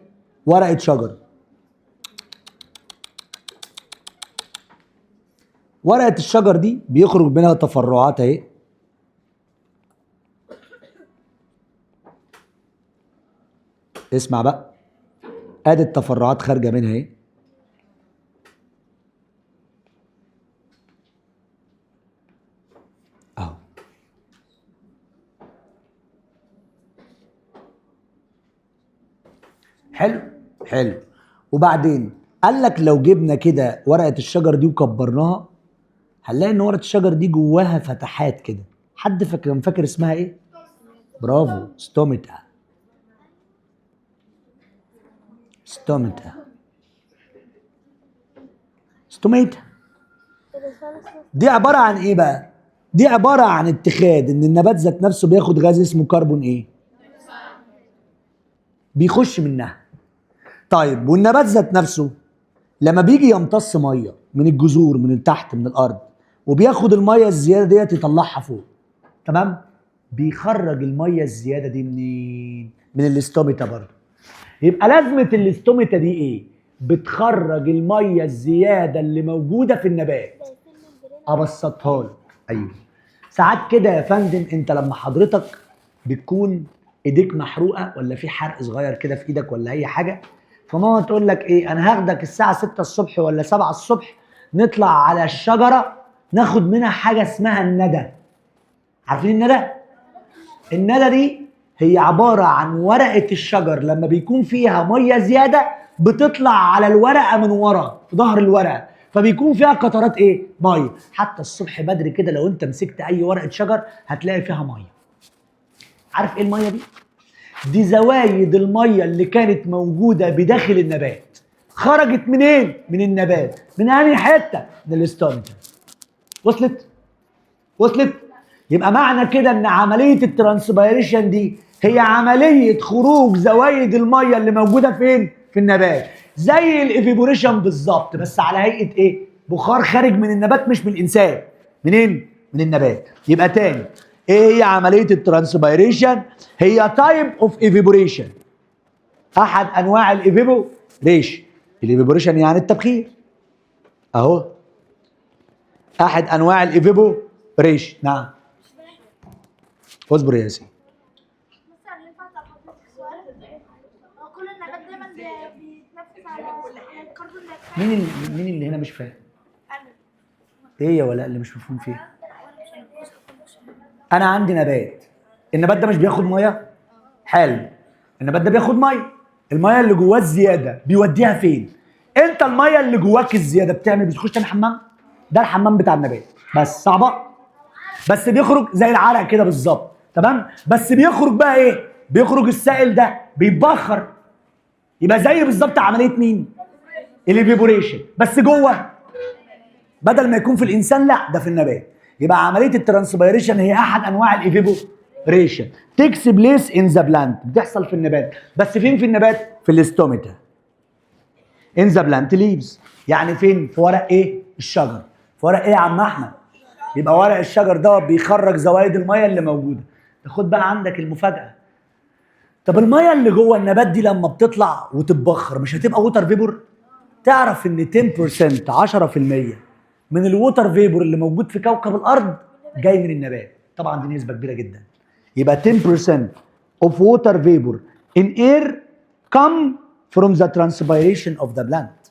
ورقه شجر، ورقه الشجر دي بيخرج منها تفرعات اهي. اسمع بقى، ادي التفرعات خارجه منها اهي. اهو حلو حلو. وبعدين قال لك لو جبنا كده ورقه الشجر دي وكبرناها، هنلاقي ان ورقه الشجر دي جواها فتحات كده. حد فاكر اسمها ايه؟ برافو، ستوميتا. ستوميتا، ستوميتا. دي عباره عن ايه بقى؟ دي عباره عن اتخاذ ان النبات ذات نفسه بياخد غاز اسمه كربون ايه؟ بيخش منها. طيب والنبات ذات نفسه لما بيجي يمتص ميه من الجذور من تحت من الارض، وبياخد الميه الزياده ديت يطلعها فوق، تمام؟ بيخرج الميه الزياده دي منين؟ من الاستوميتا برضه. يبقى لازمه الاستوميتا دي ايه؟ بتخرج الميه الزياده اللي موجوده في النبات. ابسطها لك، ايوه. ساعات كده يا فندم انت لما حضرتك بتكون ايديك محروقه ولا في حرق صغير كده في ايدك ولا اي حاجه، فماما تقول لك ايه؟ انا هاخدك الساعه 6 الصبح ولا 7 الصبح نطلع على الشجره ناخد منها حاجه اسمها الندى. عارفين الندى؟ الندى دي هي عباره عن ورقه الشجر لما بيكون فيها ميه زياده بتطلع على الورقه من ورا في ظهر الورقه، فبيكون فيها قطرات ايه؟ ميه. حتى الصبح بدري كده لو انت مسكت اي ورقه شجر هتلاقي فيها ميه. عارف ايه الميه دي؟ دي زوايد الميه اللي كانت موجوده بداخل النبات. خرجت منين؟ من النبات. من انهي حته؟ من الاستوميتا. وصلت؟ وصلت؟ يبقى معنى كده ان عمليه الترانسبيريشن دي هي عمليه خروج زوايد الميه اللي موجوده فين؟ في النبات. زي الايفيبوريشن بالظبط، بس على هيئه ايه؟ بخار خارج من النبات مش من الانسان. منين؟ من النبات. يبقى تاني، ايه هي عمليه الترانسبيريشن؟ هي تايب اوف ايفيبوريشن، احد انواع الايفيبوريشن. الايفيبوريشن يعني التبخير اهو، احد انواع الايفيبوريشن. نعم اصبر يا ياسين. مثلا ينفع اسال حضرتك سؤال؟ هو كل النبات دايما بيتنفس على الكربون دايوكسيد. مين اللي هنا مش فاهم؟ انا ايه يا ولاء اللي مش مفهوم فيه؟ انا عندي نبات، النبات ده مش بياخد ميه؟ حلو، النبات ده بياخد ميه. الميه اللي جواه الزياده بيوديها فين؟ انت الميه اللي جواك الزياده بتخش تعمل حمام؟ ده الحمام بتاع النبات. بس صعبه، بس بيخرج زي العرق كده بالظبط، تمام؟ بس بيخرج بقى ايه؟ بيخرج السائل ده بيتبخر، يبقى زي بالظبط عمليه مين؟ الايفيبوريشن، بس جوه. بدل ما يكون في الانسان لا، ده في النبات. يبقى عمليه الترانسبيريشن هي احد انواع الايفيبوريشن تيكس بليس ان ذا بلانت، بتحصل في النبات. بس فين في النبات؟ في الاستوميتا. ان ذا بلانت ليفز، يعني فين؟ في ورق ايه؟ الشجر. في ورق ايه يا عم احمد؟ يبقى ورق الشجر ده بيخرج زوايد الميه اللي موجوده. تاخد بقى عندك المفاجاه. طب الميه اللي جوه النبات دي لما بتطلع وتتبخر مش هتبقى ووتر فيبور؟ تعرف ان 10% 10% من الووتر فيبور اللي موجود في كوكب الارض جاي من النبات. طبعا دي نسبه كبيره جدا. يبقى 10% of water vapor in air come from the transpiration of the plant.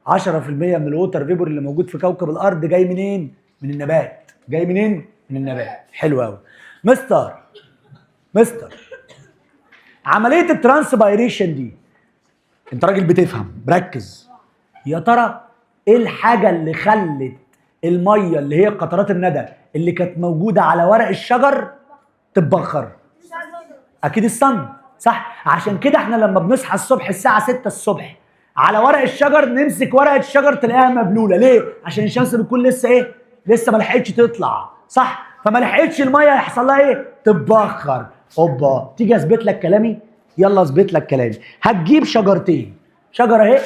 10% من الووتر فيبور اللي موجود في كوكب الارض جاي منين؟ من النبات. جاي منين؟ من النبات. حلو قوي. مستر عمليه الترانسبيريشن دي، انت راجل بتفهم، بركز. يا ترى ايه الحاجه اللي خلت الميه اللي هي قطرات الندى اللي كانت موجوده على ورق الشجر تتبخر؟ اكيد الصن، صح؟ عشان كده احنا لما بنصحى الصبح الساعه 6 الصبح على ورق الشجر، نمسك ورقه الشجر تلاقيها مبلوله. ليه؟ عشان الشمس بتكون لسه ايه؟ لسه ما لحقتش تطلع، صح؟ فما لحقتش الميه يحصل لها ايه؟ تتبخر. اوبا، تيجي اثبت لك كلامي؟ يلا اثبت لك كلامي. هتجيب شجرتين، شجره اهي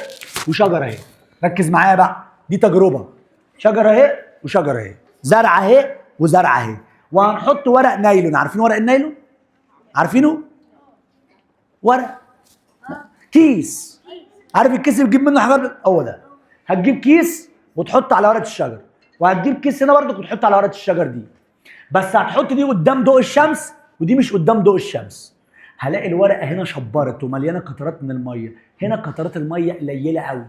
وشجره اهي. ركز معايا بقى، دي تجربه. شجره اهي وشجره اهي، زرعه اهي وزرعه اهي، وهنحط ورق نايلون. عارفين ورق النايلون؟ عارفينه؟ ورق كيس. عارف الكيس اللي بتجيب منه حاجات؟ هو ده. هتجيب كيس وتحط على ورقه الشجر، وهتجيب كيس هنا برضك وتحط على ورقه الشجر دي، بس هتحط دي قدام ضوء الشمس ودي مش قدام ضوء الشمس. هلاقي الورقه هنا شبرت ومليانه قطرات من الميه، هنا قطرات الميه قليله قوي.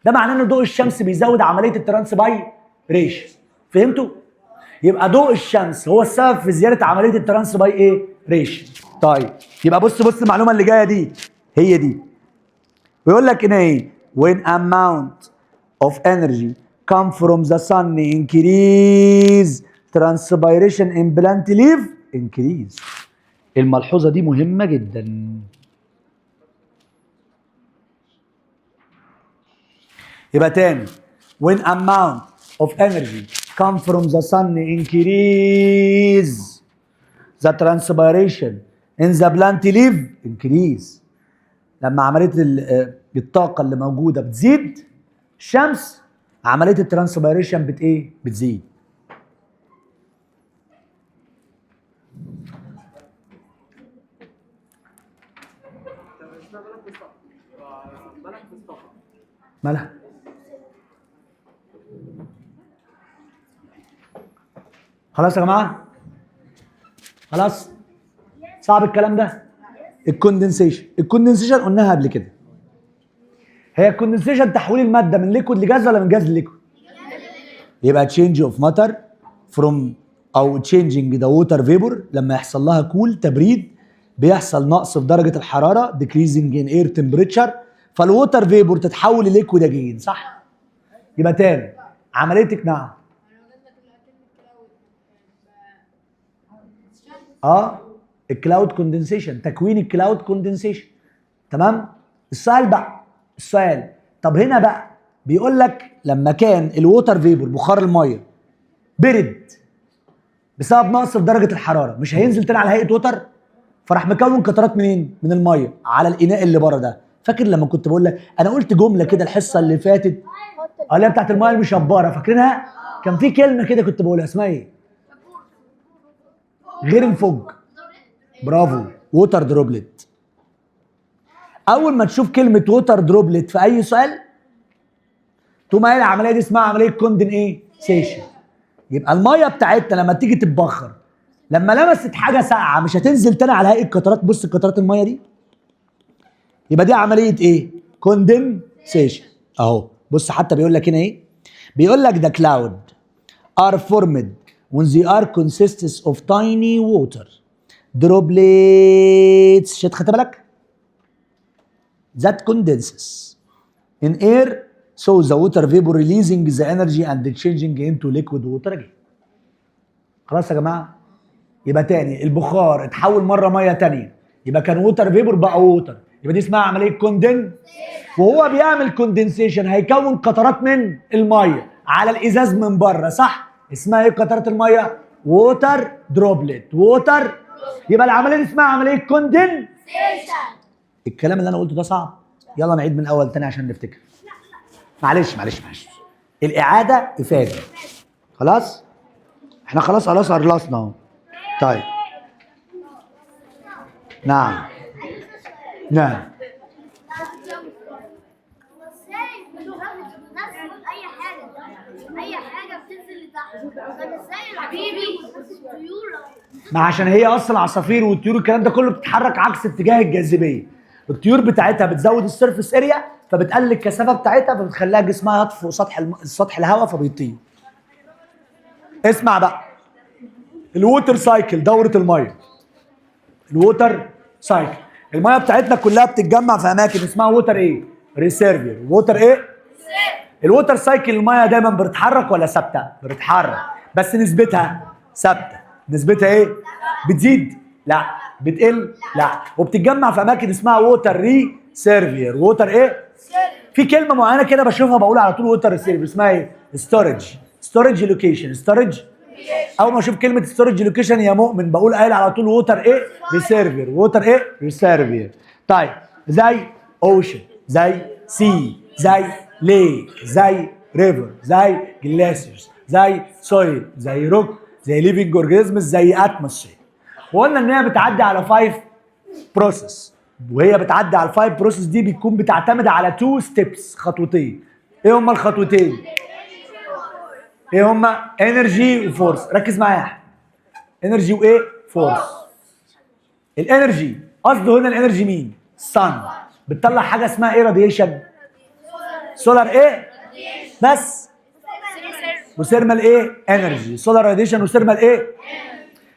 ده معناه ان ضوء الشمس بيزود عمليه الترانسبايريشن. فهمتوا؟ يبقى ضوء الشمس هو السبب في زياده عمليه الترانسبايريشن. طيب يبقى بص المعلومه اللي جايه دي هي دي. ويقول لك هنا ايه؟ when amount of energy come from the sun increase transpiration in plant leaf increase. الملحوظه دي مهمه جدا. يبقى تاني، when amount of energy come from the sun increase the transpiration in the plant leaf increase. لما عمليه الطاقه اللي موجوده بتزيد الشمس، عمليه الترانسبيريشن بتزيد. مالها؟ خلاص يا جماعه؟ خلاص؟ صعب الكلام ده؟ الكوندنسيشن قلناها قبل كده. هي الكوندنسيشن تحويل الماده من ليكويد لجاز ولا من جاز لليكويد؟ يبقى تشينج اوف ماتر فروم او تشينجينج ذا ووتر فيبور. لما يحصل لها تبريد بيحصل نقص في درجه الحراره، ديكريزنج ان اير تمبريتشر، فالووتر فيبور تتحول لليكويد اجين، صح؟ يبقى تاني عمليه نعم. الكلاود كوندنسيشن، تكوين الكلاود كوندنسيشن. تمام؟ السؤال طب هنا بقى بيقول لك لما كان الووتر فيبور بخار الميه برد بسبب نقص في درجه الحراره، مش هينزل تاني على هيئه ووتر؟ فراح مكون قطرات منين؟ من الميه على الاناء اللي بره ده. فاكر لما كنت بقول لك انا قلت جمله كده الحصه اللي فاتت اللي هي بتاعت الميه المشبره، فاكرينها؟ كان في كلمه كده كنت بقولها اسمها ايه؟ غير الفوج. برافو، ووتر دروبلت. اول ما تشوف كلمه ووتر دروبلت في اي سؤال تقوم قايل العمليه دي اسمها عمليه كوندنسيشن. يبقى الميه بتاعتنا لما تيجي تتبخر لما لمست حاجه ساقعه مش هتنزل تاني على هيئه قطرات. بص قطرات الميه دي، يبقى دي عمليه ايه؟ كوندنسيشن. اهو بص حتى بيقول لك هنا ايه؟ بيقول لك the cloud are formed when they are consists of tiny water droplets. شد خدت بالك؟ that condenses in air so the water vapor releasing the energy and changing into liquid water again. خلاص يا جماعه؟ يبقى تاني البخار اتحول مره ميه تانيه، يبقى كان ووتر فيبور بقى ووتر، يبقى دي اسمها عمليه كوندن. وهو بيعمل كوندنسيشن هيكون قطرات من الميه على الازاز من بره، صح؟ اسمها ايه قطرات الميه؟ ووتر دروبلت. ووتر، يبقى العمليه دي اسمها عمليه كوندنسيشن. الكلام اللي انا قلته ده صعب؟ يلا نعيد من الاول تاني عشان نفتكر. معلش الاعاده افاده. خلاص؟ احنا خلاص خلصنا اهو. طيب نعم اي حاجه بتنزل لتحت، طب ازاي حبيبي الطيور؟ ما عشان هي اصلا عصافير والطيور الكلام ده كله بتتحرك عكس اتجاه الجاذبيه. الطيور بتاعتها بتزود السيرفس اريا فبتقلل الكثافه بتاعتها فبتخليها جسمها يطفو سطح الهواء فبيطير. اسمع بقى، الووتر سايكل، دوره الميه. الووتر سايكل، الميه بتاعتنا كلها بتتجمع في اماكن اسمها ووتر ايه؟ ريسيرفير. ووتر ايه؟ الووتر سايكل الميه دايما بتتحرك ولا ثابته؟ بتتحرك، بس نسبتها ثابته. نسبتها ايه؟ بتزيد؟ لا. بتقل؟ لا. وبتتجمع في اماكن اسمها ووتر ريسيرفير. ووتر ايه؟ في كلمه معينه كده بشوفها بقول على طول ووتر ريسيرفير، اسمها ايه؟ ستورج. ستورج لوكيشن. ستورج، اول ما اشوف كلمه ستورج لوكيشن يا مؤمن بقول قايل على طول ووتر ايه؟ ريسيرفير. ووتر ايه؟ ريسيرفير. طيب زي اوشن، زي سي، زي ليك، زي ريفر، زي جلاسيرز، زي سويل، زي روك، زي ليفنج اورجانيزمز، زي اتموسفير. وقلنا ان هي بتعدي على 5 بروسيس، وهي بتعدي على الفايف بروسيس دي بتكون بتعتمد على 2 ستيبس، خطوتين. ايه هما الخطوتين؟ ايه هما؟ انرجي وفورس. ركز معايا يا احمد. انرجي وايه؟ فورس. الانرجي قصده هنا الانرجي مين؟ الصن. بتطلع حاجه اسمها ايه؟ راديشن. سولار ايه؟ بس. وثيرمال ايه؟ انرجي. سولار راديشن وثيرمال ايه؟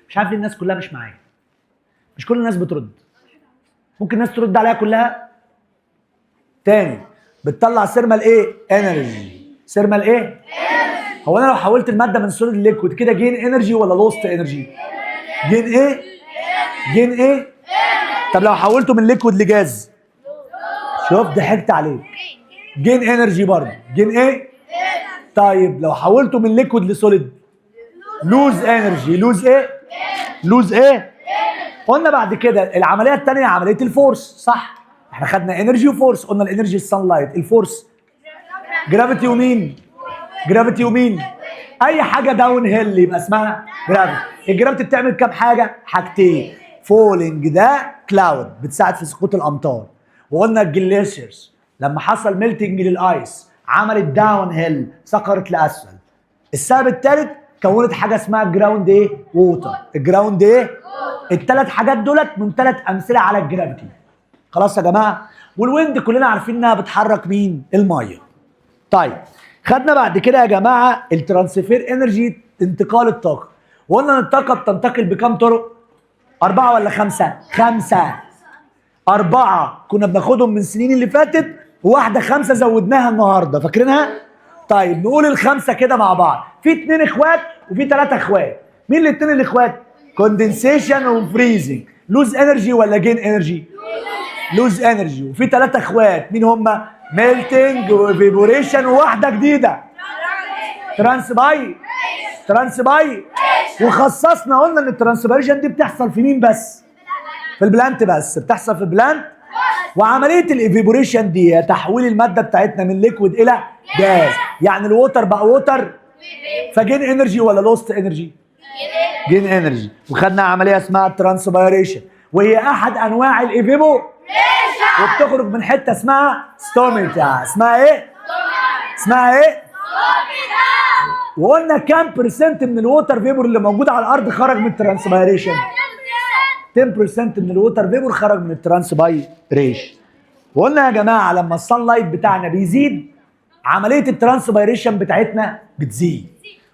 مش عارف ليه الناس كلها مش معايا. مش كل الناس بترد. ممكن الناس ترد عليها كلها؟ تاني، بتطلع ثيرمال ايه؟ انرجي. ثيرمال ايه؟ هو انا لو حولت الماده من سوليد لليكويد كده جين انرجي ولا لوست انرجي؟ جين ايه؟ جين ايه؟ طب لو حولته من ليكويد لجاز؟ شوف ضحكت عليك. جين انرجي برضه. جين ايه؟ طيب لو حولته من ليكويد لسوليد؟ لوز انرجي. لوز ايه؟ لوز ايه؟ قلنا بعد كده العمليه الثانيه عمليه الفورس، صح؟ احنا خدنا انرجي وفورس. قلنا الانرجي السان لايت، الفورس جرافيتي ومين؟ جرافيتي ومين؟ اي حاجه داون هيل يبقى اسمها جرافيتي. الجرافيتي بتعمل كام حاجه؟ حاجتين. فولينج ده كلاود بتساعد في سقوط الامطار. وقلنا الجليشيرز لما حصل ميلتنج للايس عملت داون هيل، سقطت لاسفل. السبب الثالث كونت حاجه اسمها جراوند ايه؟ ووتر. الجراوند ايه؟ الثلاث حاجات دولت من 3 امثله على الجرافيتي. خلاص يا جماعه؟ والويند كلنا عارفين انها بتحرك مين؟ الميه. طيب خدنا بعد كده يا جماعه الترانسفير انرجي، انتقال الطاقه. وقلنا ان الطاقه بتنتقل بكام طرق؟ 4 ولا 5؟ 5. 4 كنا بناخدهم من السنين اللي فاتت، وواحده 5 زودناها النهارده، فاكرينها؟ طيب نقول ال5 كده مع بعض. في 2 اخوات وفي 3 اخوات. مين الاثنين الاخوات؟ كوندنسيشن وفريزنج. لوز انرجي ولا جين انرجي؟ لوز انرجي. وفي 3 اخوات، مين هم؟ ميلتنج وفيبوريشن وواحده جديده ترانسباي. ترانسباي. وخصصنا قلنا ان الترانسبيريشن دي بتحصل في مين بس؟ في البلانت بس. بتحصل في البلانت. وعمليه الايفيبوريشن دي تحويل الماده بتاعتنا من ليكويد الى جاز. يعني الووتر بقى ووتر، فجين انرجي ولا لوست انرجي؟ جين انرجي. وخدنا عمليه اسمها الترانسبيريشن، وهي احد انواع الايفيبوريشن، وبتخرج من حته اسمها ستوميتا. اسمها ايه؟ اسمها ايه؟ وقلنا كام برسنت من الووتر فيبور اللي موجود على الارض خرج من الترانسبيريشن؟ 10% من الووتر فيبور خرج من الترانسبيريشن. وقلنا يا جماعه لما الصن لايت بتاعنا بيزيد عمليه الترانسبيريشن بتاعتنا بتزيد.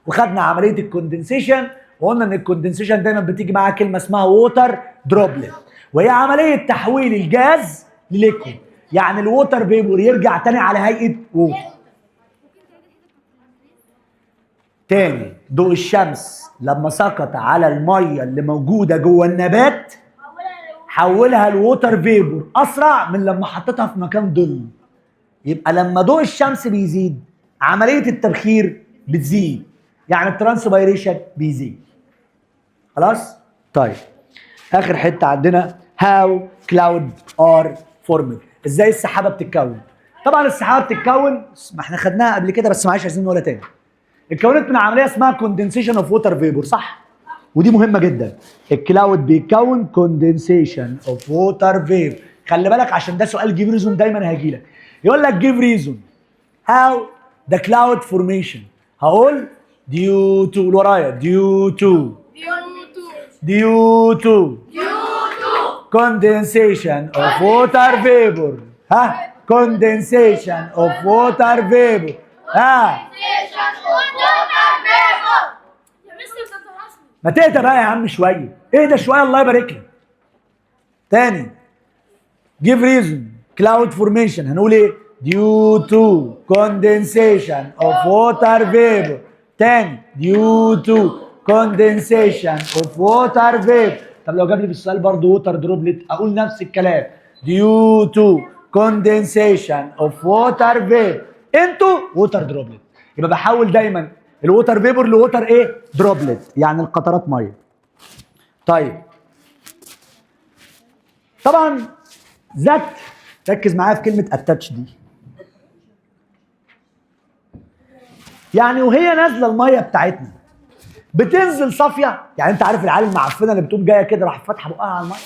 وخدنا عمليه الكوندنسيشن، وقلنا ان الكوندنسيشن دايما بتيجي معاها كلمه اسمها ووتر دروبلت، وهي عمليه تحويل الجاز لليكويد. يعني الووتر فيبور يرجع تاني على هيئه ووتر. تاني، ضوء الشمس لما سقط على الميه اللي موجوده جوه النبات حولها لووتر فيبور اسرع من لما حطيتها في مكان ظل. يبقى لما ضوء الشمس بيزيد عمليه التبخير بتزيد، يعني الترانسبيريشن بيزيد. خلاص؟ طيب اخر حته عندنا هاو كلاود ار فورمد. ازاي السحابه بتتكون؟ طبعا السحابه بتتكون، ما احنا خدناها قبل كده بس معلش عايزين نقولها تاني. اتكونت من عمليه اسمها كوندنسيشن اوف ووتر فيبور، صح؟ ودي مهمه جدا. الكلاود بيتكون كوندنسيشن اوف ووتر فيبور. خلي بالك عشان ده سؤال جيف ريزون دايما هيجي لك. يقول لك جيف ريزون هاو ذا كلاود فورميشن. هقول due to، قول ورايا due to condensation of water vapor. ها condensation of water vapor. ها ما تهدى بقى يا عم شويه، اهدى شويه الله يبارك لك. تاني give reason cloud formation هنقول ايه؟ due to condensation of water vapor. تاني due to condensation of water vapor. طب لو جاب لي في السؤال برضه ووتر دروبلت اقول نفس الكلام due to condensation of water vapor into water droplet. يبقى بحول دايما الووتر فيبر لووتر ايه؟ دروبلت، يعني القطرات ميه. طيب طبعا ذات، ركز معايا في كلمه اتاتش دي. يعني وهي نازله الميه بتاعتنا بتنزل صافيه، يعني انت عارف العيال المعفنه اللي بتقوم جايه كده راح فاتحه بقها على الميه.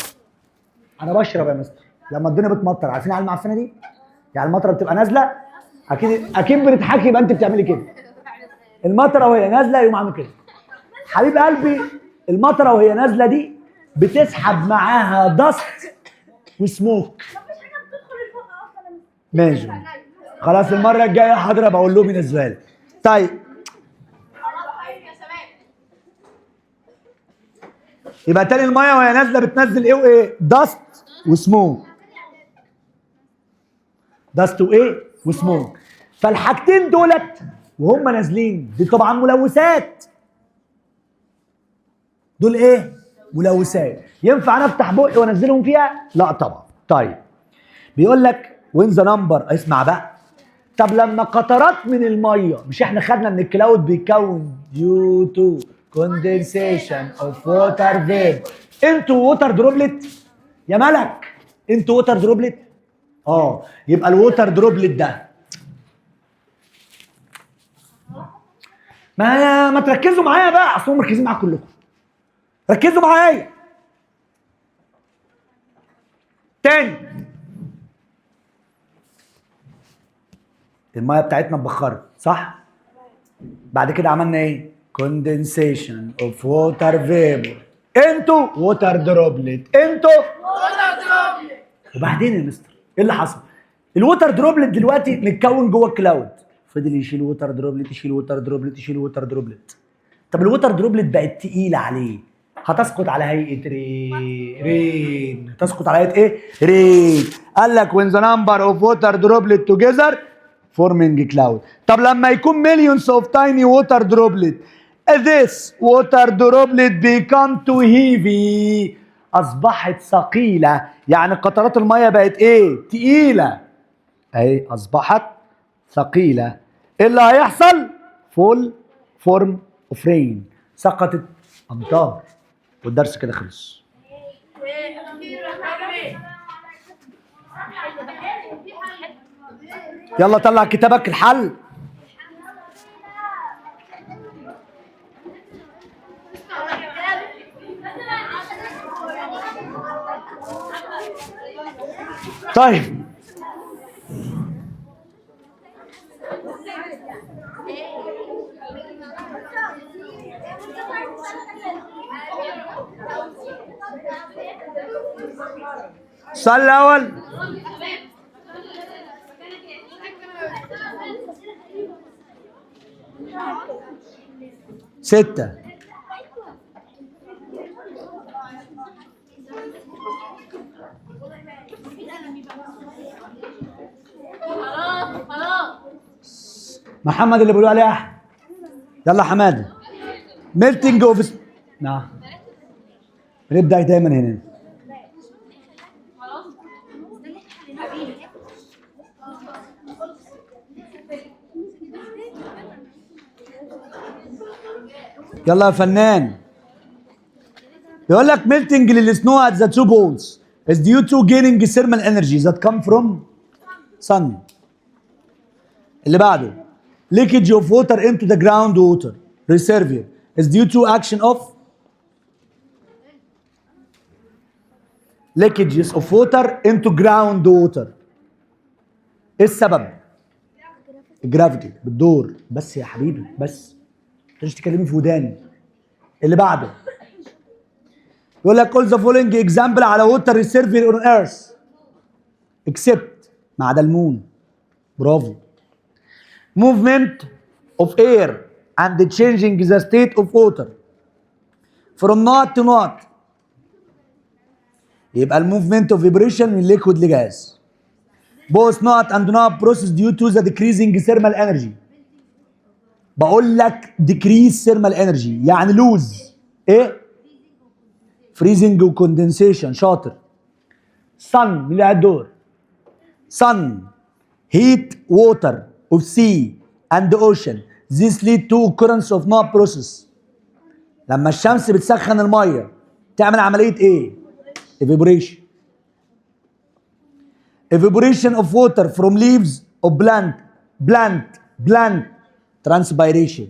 انا بشرب يا مستر لما الدنيا بتمطر، عارفين العيال المعفنه دي؟ يعني المطره بتبقى نازله، اكيد بنضحكي يبقى انت بتعملي كده. المطره وهي نازله يقوم عامل كده. حبيب قلبي المطره وهي نازله دي بتسحب معاها دست وسموك. ماشي خلاص، المره الجايه حاضر بقول لهم ينزلوها لي. طيب يبقى تاني الميه وهي نازله بتنزل ايه وايه؟ دست وسموك. دست وايه؟ وسموك. فالحاجتين دولت وهم نازلين دي طبعا ملوثات. دول ايه؟ ملوثات. ينفع انا افتح بقي وانزلهم فيها؟ لا طبعا. طيب بيقول لك وين ذا نمبر، اسمع بقى. طب لما قطرات من الميه، مش احنا خدنا ان الكلاود بيكون due to condensation of water vapor into water droplet؟ يا ملك into water droplet. يبقى الووتر دروبلت ده ما تركزوا معايا بقى، اصل هم مركزين معاكم كلكم. ركزوا معايا تاني. الميه بتاعتنا اتبخرت صح؟ بعد كده عملنا ايه؟ condensation of water vapor into water droplet وبعدين يا مستر ايه اللي حصل؟ الووتر دروبلت دلوقتي متكون جوه الكلاود، فضل يشيل ووتر دروبلت يشيل ووتر دروبلت يشيل ووتر دروبلت. طب الووتر دروبلت بقت تقيله عليه، هتسقط على هيئه رين. تسقط على هيئه ايه؟ رين. قال لك when the number of water droplet together forming cloud. طب لما يكون millions of tiny water droplet this water droplet become too heavy، اصبحت ثقيله، يعني قطرات الميه بقت ايه؟ تقيله. اهي اصبحت ثقيله. ايه اللي هيحصل؟ فول فورم اوف رين، سقطت امطار. والدرس كده خلص. يلا طلع كتابك الحل. طيب السؤال الأول، ستة. محمد اللي بيقولوا عليه أحمد. يلا حماده. ميلتنج اوف. نعم بنبدأ دايما هنا. يلا يا فنان. يقول لك melting للسنو at the two poles is due to gaining thermal energy that come from sun. اللي بعده leakage of water into the ground water reservoir is due to action of leakages of water into ground water. ايه السبب؟ الجرافيتي بتدور. بس يا حبيبي بس مش تكلمي في وداني. اللي بعده يقول لك all the following example على water reservoir on earth except ما عدا المون. برافو. movement of air and changing the state of water from not to not. يبقى الموفمنت of vibration من liquid لجاز. both not and not process due to the decreasing thermal energy. بقول لك decrease thermal energy يعني lose ايه؟ freezing وكوندنسيشن. شاطر. sun مين اللي قاعد دور؟ sun heat water of sea and ocean this lead to occurrence of not process. لما الشمس بتسخن الميه تعمل عمليه ايه؟ evaporation. evaporation of water from leaves of plant transpiration.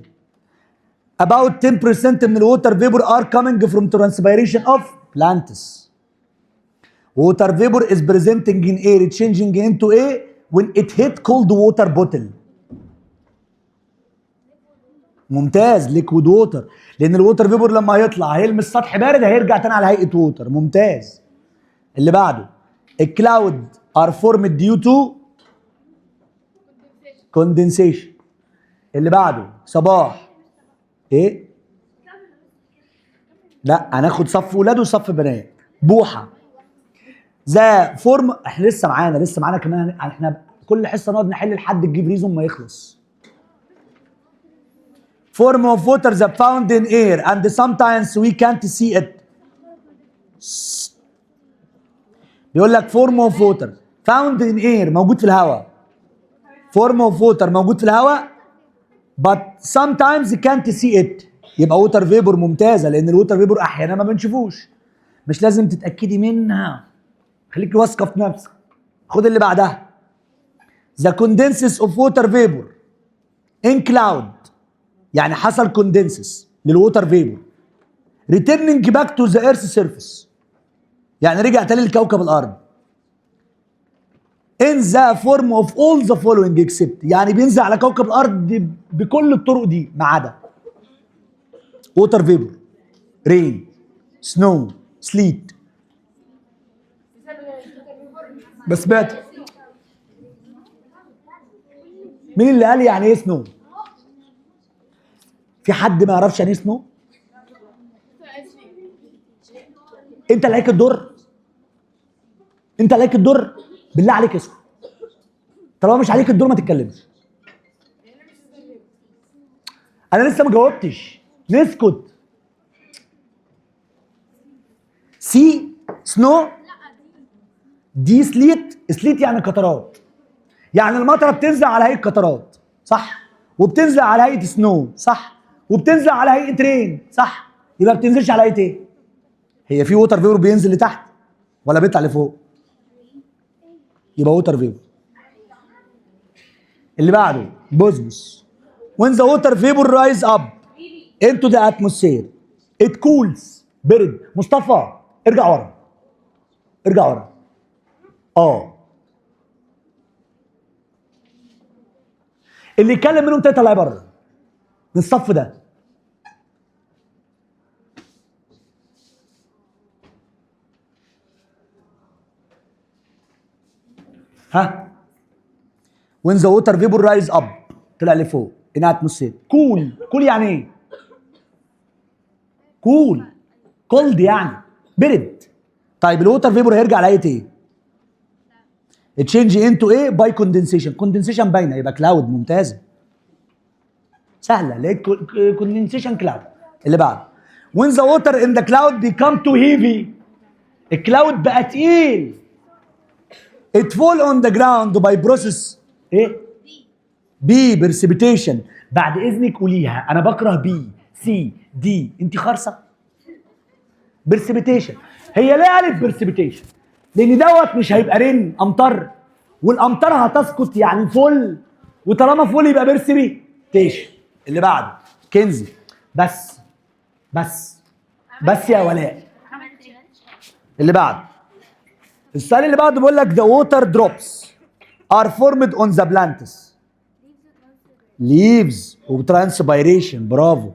About 10% من الووتر vapor are coming from transpiration of plants. Water vapor is presenting in air changing into A when it hit cold water bottle. ممتاز. liquid water لان الووتر فيبور لما هيطلع هيلمس سطح بارد هيرجع تاني على هيئه ووتر. ممتاز. اللي بعده الكلاود are formed due to condensation. اللي بعده صباح ايه؟ لا هناخد صف ولاد وصف بنات. بوحه ذا فورم. احنا لسه معانا كمان. احنا كل حصه نقعد نحل لحد الجيف ريزون ما يخلص. form of water that found in air and sometimes we can't see it. بيقول لك form of water found in air موجود في الهواء. form of water موجود في الهواء but sometimes can't see it. يبقى ووتر فيبور. ممتازه لان الووتر فيبور احيانا ما بنشوفوش. مش لازم تتاكدي منها، خليكي واثقه في نفسك. خد اللي بعدها the condenses of water vapor in cloud يعني حصل condenses للووتر فيبور returning back to the earth surface يعني رجع تاني لكوكب الارض in the form of all the following except يعني بينزل على كوكب الارض بكل الطرق دي ما عدا ووتر فيبور رين سنو سليت. بس سمعت مين اللي قال يعني ايه سنو؟ في حد ما يعرفش يعني ايه سنو؟ انت اللي عليك الدور. انت اللي عليك الدور. بالله عليك اسكت. طالما مش عليك الدور ما تتكلمش. انا لسه ما جاوبتش. نسكت. سي سنو دي سليت يعني قطرات. يعني المطره بتنزل على هيئه قطرات صح؟ وبتنزل على هيئه سنو صح؟ وبتنزل على هيئه رين صح؟ يبقى ما بتنزلش على هيئه ايه؟ هي في ووتر فيبر بينزل لتحت ولا بيطلع لفوق؟ يبقى ووتر فيبر. اللي بعده بوزموس when the water vapor rise up into the atmosphere it cools. برد. مصطفى ارجع ورا. ارجع ورا. اللي يتكلم منهم تلاته طلع بره من الصف ده. ها when the water vapor rise up طلع لفوق in atmosphere cool يعني ايه؟ cold يعني برد. طيب الووتر فيبور هيرجع على ايه؟ تشينج انتو ايه؟ باي كوندنسيشن باينه يبقى كلاود. ممتازه سهله. لقيت كوندنسيشن كلاود. اللي بعده when the water in the cloud become too heavy الكلاود بقى تقيل it fall on the ground by process ايه؟ بي precipitation. بعد اذنك قوليها. انا بكره بي سي دي. انت خارصه. برسبيتيشن. هي ليه قالت برسبيتيشن؟ لان دوت مش هيبقى رين امطار والامطار هتسقط يعني فل وطالما فل يبقى برسبيتيشن. اللي بعده كنزي. بس يا ولاء. اللي بعده السؤال اللي بعده بيقول لك the water drops are formed on the plants leaves وترانسبيريشن. برافو.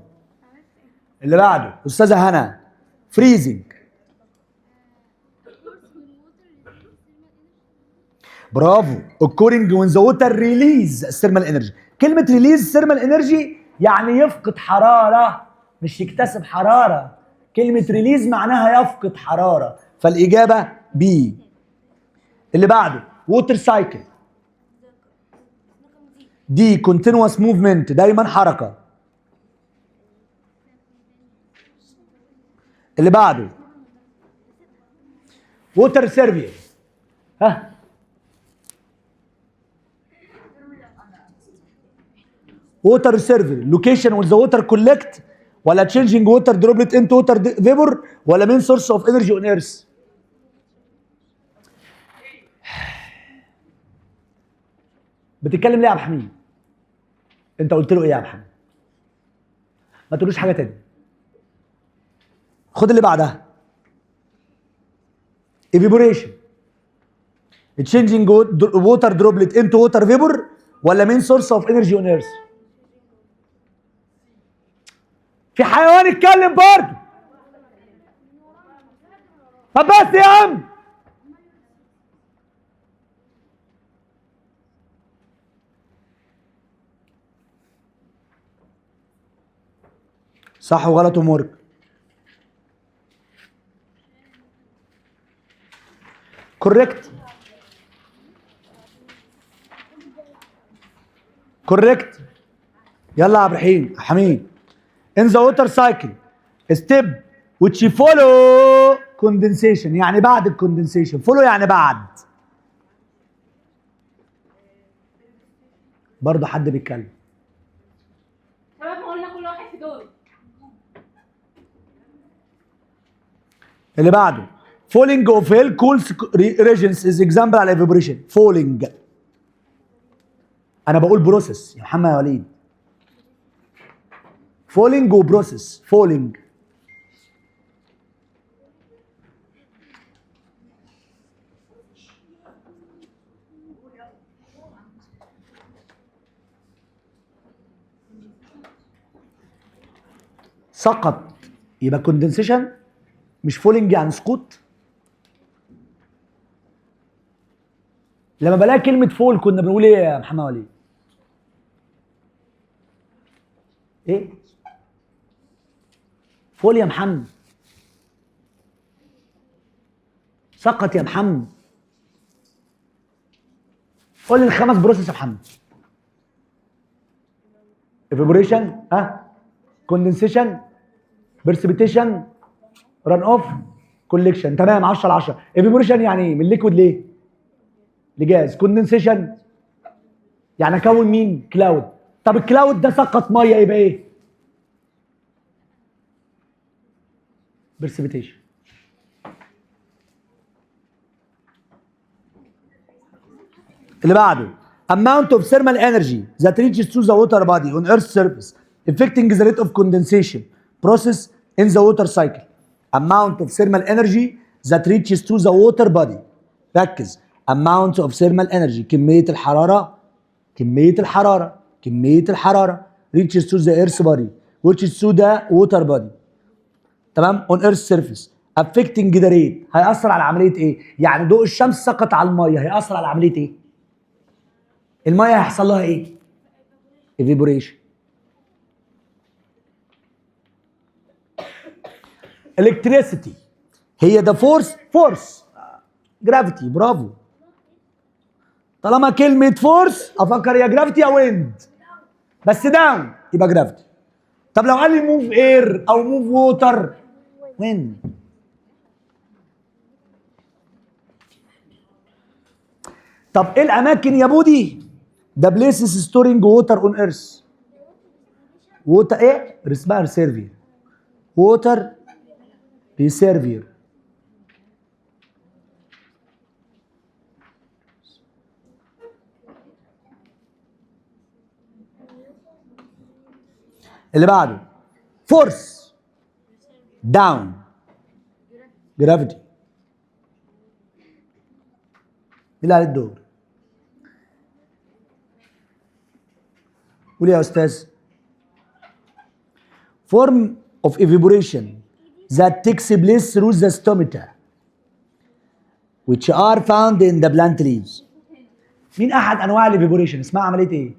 اللي بعده استاذه هنا freezing. برافو. occurring when the water release thermal energy. كلمة release thermal energy يعني يفقد حرارة مش يكتسب حرارة. كلمة release معناها يفقد حرارة. فالإجابة B. اللي بعده water cycle دي continuous movement دايما حركه. اللي بعده ووتر سيرفير. ها ووتر سيرفير لوكيشن وذ ووتر كولكت ولا تشينجينج ووتر دروبلت انتو ووتر فيبر ولا مين سورس اوف انرجي اون ايرث؟ بتتكلم ليه يا عبد الحميد؟ انت قلت له ايه يا عبد الحميد؟ ما تقولوش حاجه تاني. خد اللي بعدها evaporation changing water droplet into water vapor ولا main source of energy on earth؟ في حيوان اتكلم برضه. طب بس يا عم صح وغلط ومرج. كوريكت كوريكت. يلا يا عبد الرحيم حميد. in the water cycle step which follow condensation يعني بعد الكوندنسيشن. follow يعني بعد. برضه حد بيتكلم. شباب ما قلنا كل واحد في دور. اللي بعده falling of hell cool regions is example على evaporation. falling انا بقول بروسيس يا محمد يا وليد. falling وبروسيس. falling سقط يبقى كوندنسيشن مش فولنج يعني سقوط. لما بلاقي كلمة فول كنا بنقول ايه يا محمد وليد؟ ايه؟ فول يا محمد. سقط يا محمد. قول لي الخمس بروسيس يا محمد. ايفابوريشن كوندنسيشن برسبيتيشن ران اوف كوليكشن. تمام 10 على 10. ايفابوريشن يعني ايه؟ من ليكويد ليه؟ لجاز. كوندنسيشن يعني اكون مين؟ كلاود. طب الكلاود ده سقط ميه يبقى ايه؟ برسبيتيشن. اللي بعده amount of thermal energy that reaches to the water body on earth's surface affecting the rate of condensation process in the water cycle. amount of thermal energy that reaches to the water body. ركز. amount of thermal energy كمية الحرارة reaches to the earth's body which is to the water body. تمام on earth's surface affecting the rate. هيأثر على عملية ايه؟ يعني ضوء الشمس سقط على المية هيأثر على عملية ايه؟ المية هيحصل لها ايه؟ evaporation. electricity هي the force gravity. برافو. طالما كلمة فورس افكر يا جرافيتي يا ويند بس داون يبقى جرافيتي. طب لو قال لي موف اير او موف ووتر ويند. طب ايه الاماكن يا بودي؟ ده بليسز ستورنج ووتر اون ايرث. ووتر ايه؟ اسمها ريسيرفير. ووتر ريسيرفير. اللي بعده فورس داون جرافيتي. اللي عليه الدور قول يا استاذ. form of evaporation that takes place through the stomata which are found in the plant leaves. مين احد انواع الايفابوريشن؟ اسمها عمليه ايه؟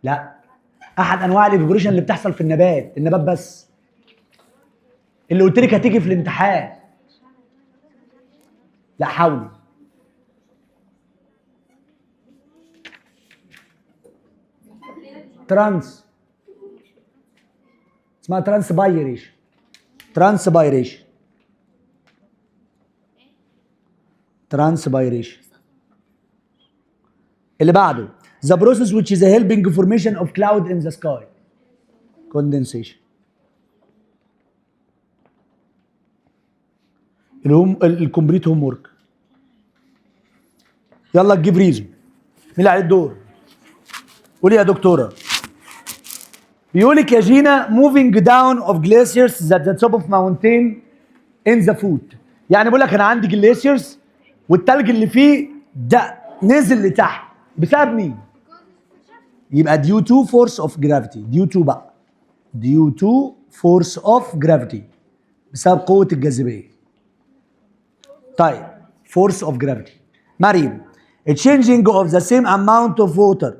لا احد انواع الايفابوريشن اللي بتحصل في النبات بس اللي قلت لك هتيجي في الامتحان. لا حاولي. ترانس، اسمها ترانسبايريشن. ترانسبايريشن. ترانسبايريشن. اللي بعده the process which is a helping formation of cloud in the sky. condensation. الكومبليت هوم ورك. يلا تجيب ريزو. مين اللي عليه الدور؟ قولي يا دكتوره. بيقول لك يا جينا moving down of glaciers at the top of mountain in the foot. يعني بيقول لك انا عندي جليسيرز والتلج اللي فيه ده نزل لتحت بسبب مين؟ يبقى due to force of gravity. due to بقى due to force of gravity بسبب قوة الجاذبية. طيب force of gravity. مريم a changing of the same amount of water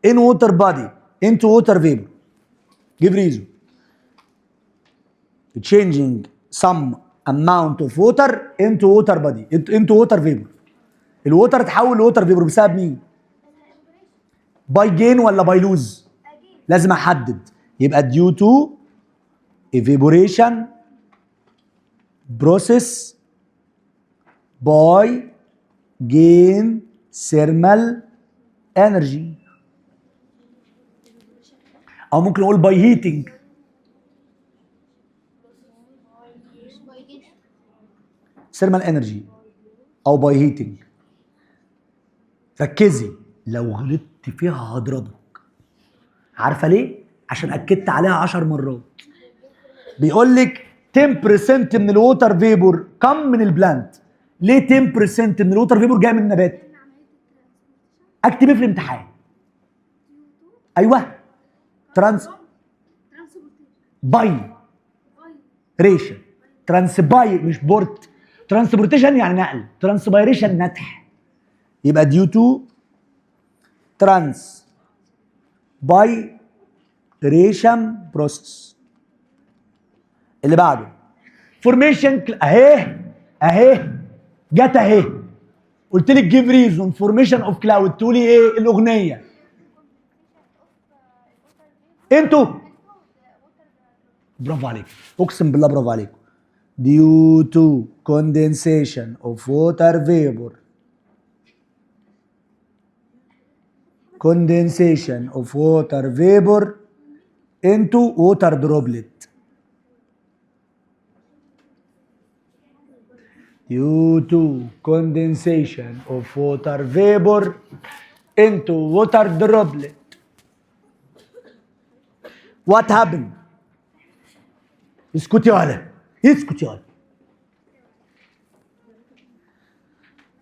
in water body into water vapor. give reason. changing some amount of water into water body into water vapor. الووتر اتحول لووتر فيبر بسبب مين؟ باي جين ولا باي لوز؟ لازم احدد. يبقى due to evaporation process by gain thermal energy. او ممكن نقول by heating. thermal energy او by heating. ركزي لو غلطت فيها هضربك. عارفه ليه؟ عشان اكدت عليها 10 مرات. بيقول لك 10% من الووتر فيبور كم من البلانت. ليه 10% من الووتر فيبور جاي من النبات؟ اكتب ايه في الامتحان؟ ايوه باي ريشن. ترانسباي مش بورت. ترانسبورتيشن يعني نقل، ترانسبايريشن نتح. يبقى due to transpiration process. اللي بعده formation اهي جت اهي. قلت لك give reason formation of cloud. تقولي ايه الاغنيه؟ انتوا برافو عليك، اقسم بالله برافو عليكم. due to condensation of water vapor. condensation of water vapor into water droplet. due to condensation of water vapor into water droplet. what happened؟ اسكت يا ولد، اسكت يا ولد.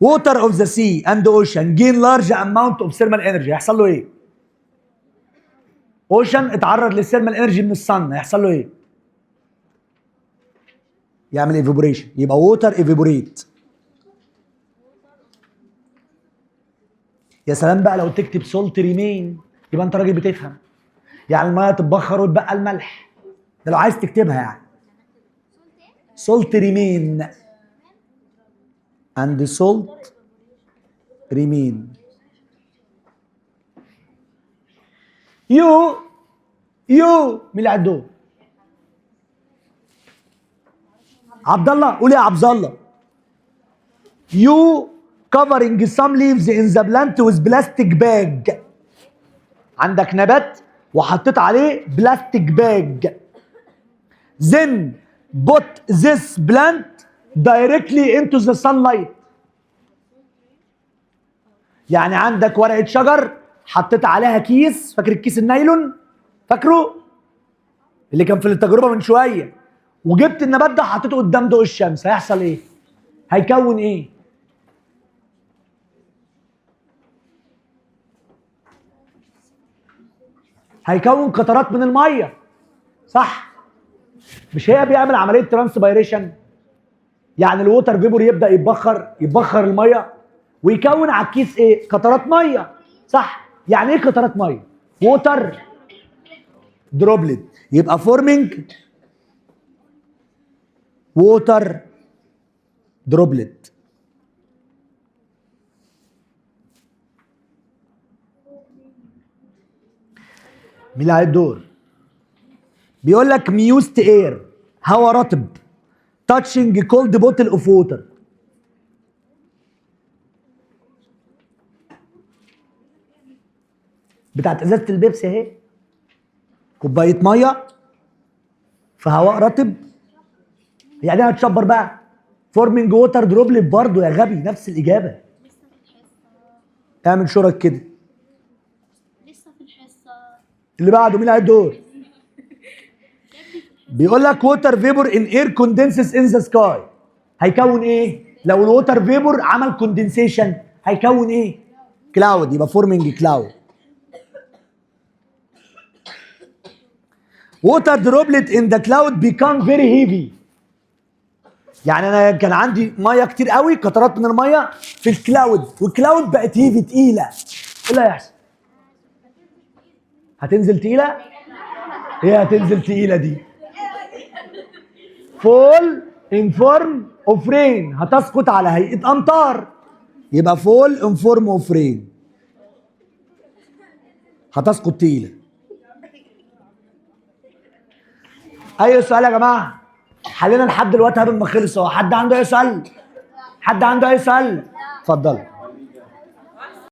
water of the sea and the ocean gain large amount of thermal energy. هيحصل له ايه؟ اوشن اتعرض للثيرمال انرجي من الصن، هيحصل له ايه؟ يعمل ايفابوريشن. يبقى ووتر ايفابوريت. يا سلام بقى لو تكتب سولت ريمين، يبقى انت راجل بتفهم. يعني الميه تتبخر وتبقى الملح. ده لو عايز تكتبها يعني. سولت ريمين and salt remain. يو مين اللي على الدور؟ عبد الله. قول يا عبد الله. you covering some leaves in the plant with plastic bag. عندك نبات وحطيت عليه بلاستيك باج. then put this plant directly into the sunlight. يعني عندك ورقة شجر حطيت عليها كيس، فاكر الكيس النايلون؟ فاكره؟ اللي كان في التجربة من شوية. وجبت النبات ده حطيته قدام ضوء الشمس، هيحصل ايه؟ هيكون ايه؟ هيكون قطرات من الميه. صح؟ مش هي بيعمل عمليه ترانسبيريشن؟ يعني الووتر فيبور يبدا يبخر الميه ويكون على الكيس ايه؟ قطرات ميه. صح؟ يعني ايه قطرات ميه؟ ووتر دروبلت. يبقى فورمينج ووتر دروبلت. مين اللي عليه الدور؟ بيقول لك ميوست اير، هواء رطب، تاتشنج كولد بوتل اوف ووتر. بتاعت ازازه البيبسي اهي، كوبايه ميه في هواء رطب، يعني هتشبر بقى. فورمينج ووتر دروبلت برضه يا غبي، نفس الاجابه. اعمل شرك كده. لسه في الحصة. اللي بعده مين اللي عليه الدور؟ بيقول لك ووتر فيبور ان اير كوندنسز ان ذا سكاي، هيكون ايه؟ لو الووتر فيبور عمل كوندنسيشن هيكون ايه؟ كلاود، يبقى فورمينج كلاود. ووتر دروبلت ان ذا كلاود بيكام فيري هيفي، يعني انا كان عندي ميه كتير قوي، قطرات من الميه في الكلاود، والكلاود بقت هيفي تقيله، ايه اللي هيحصل؟ هتنزل تقيله؟ ايه هتنزل تقيله دي؟ فول ان فورم اوف رين، هتسقط على هيئه امطار، يبقى فول ان فورم اوف رين، هتسقط تقيله. اي سؤال يا جماعه؟ حلينا لحد دلوقتي قبل ما خلص. هو حد عنده اي سؤال؟ حد عنده اي سؤال؟ اتفضل.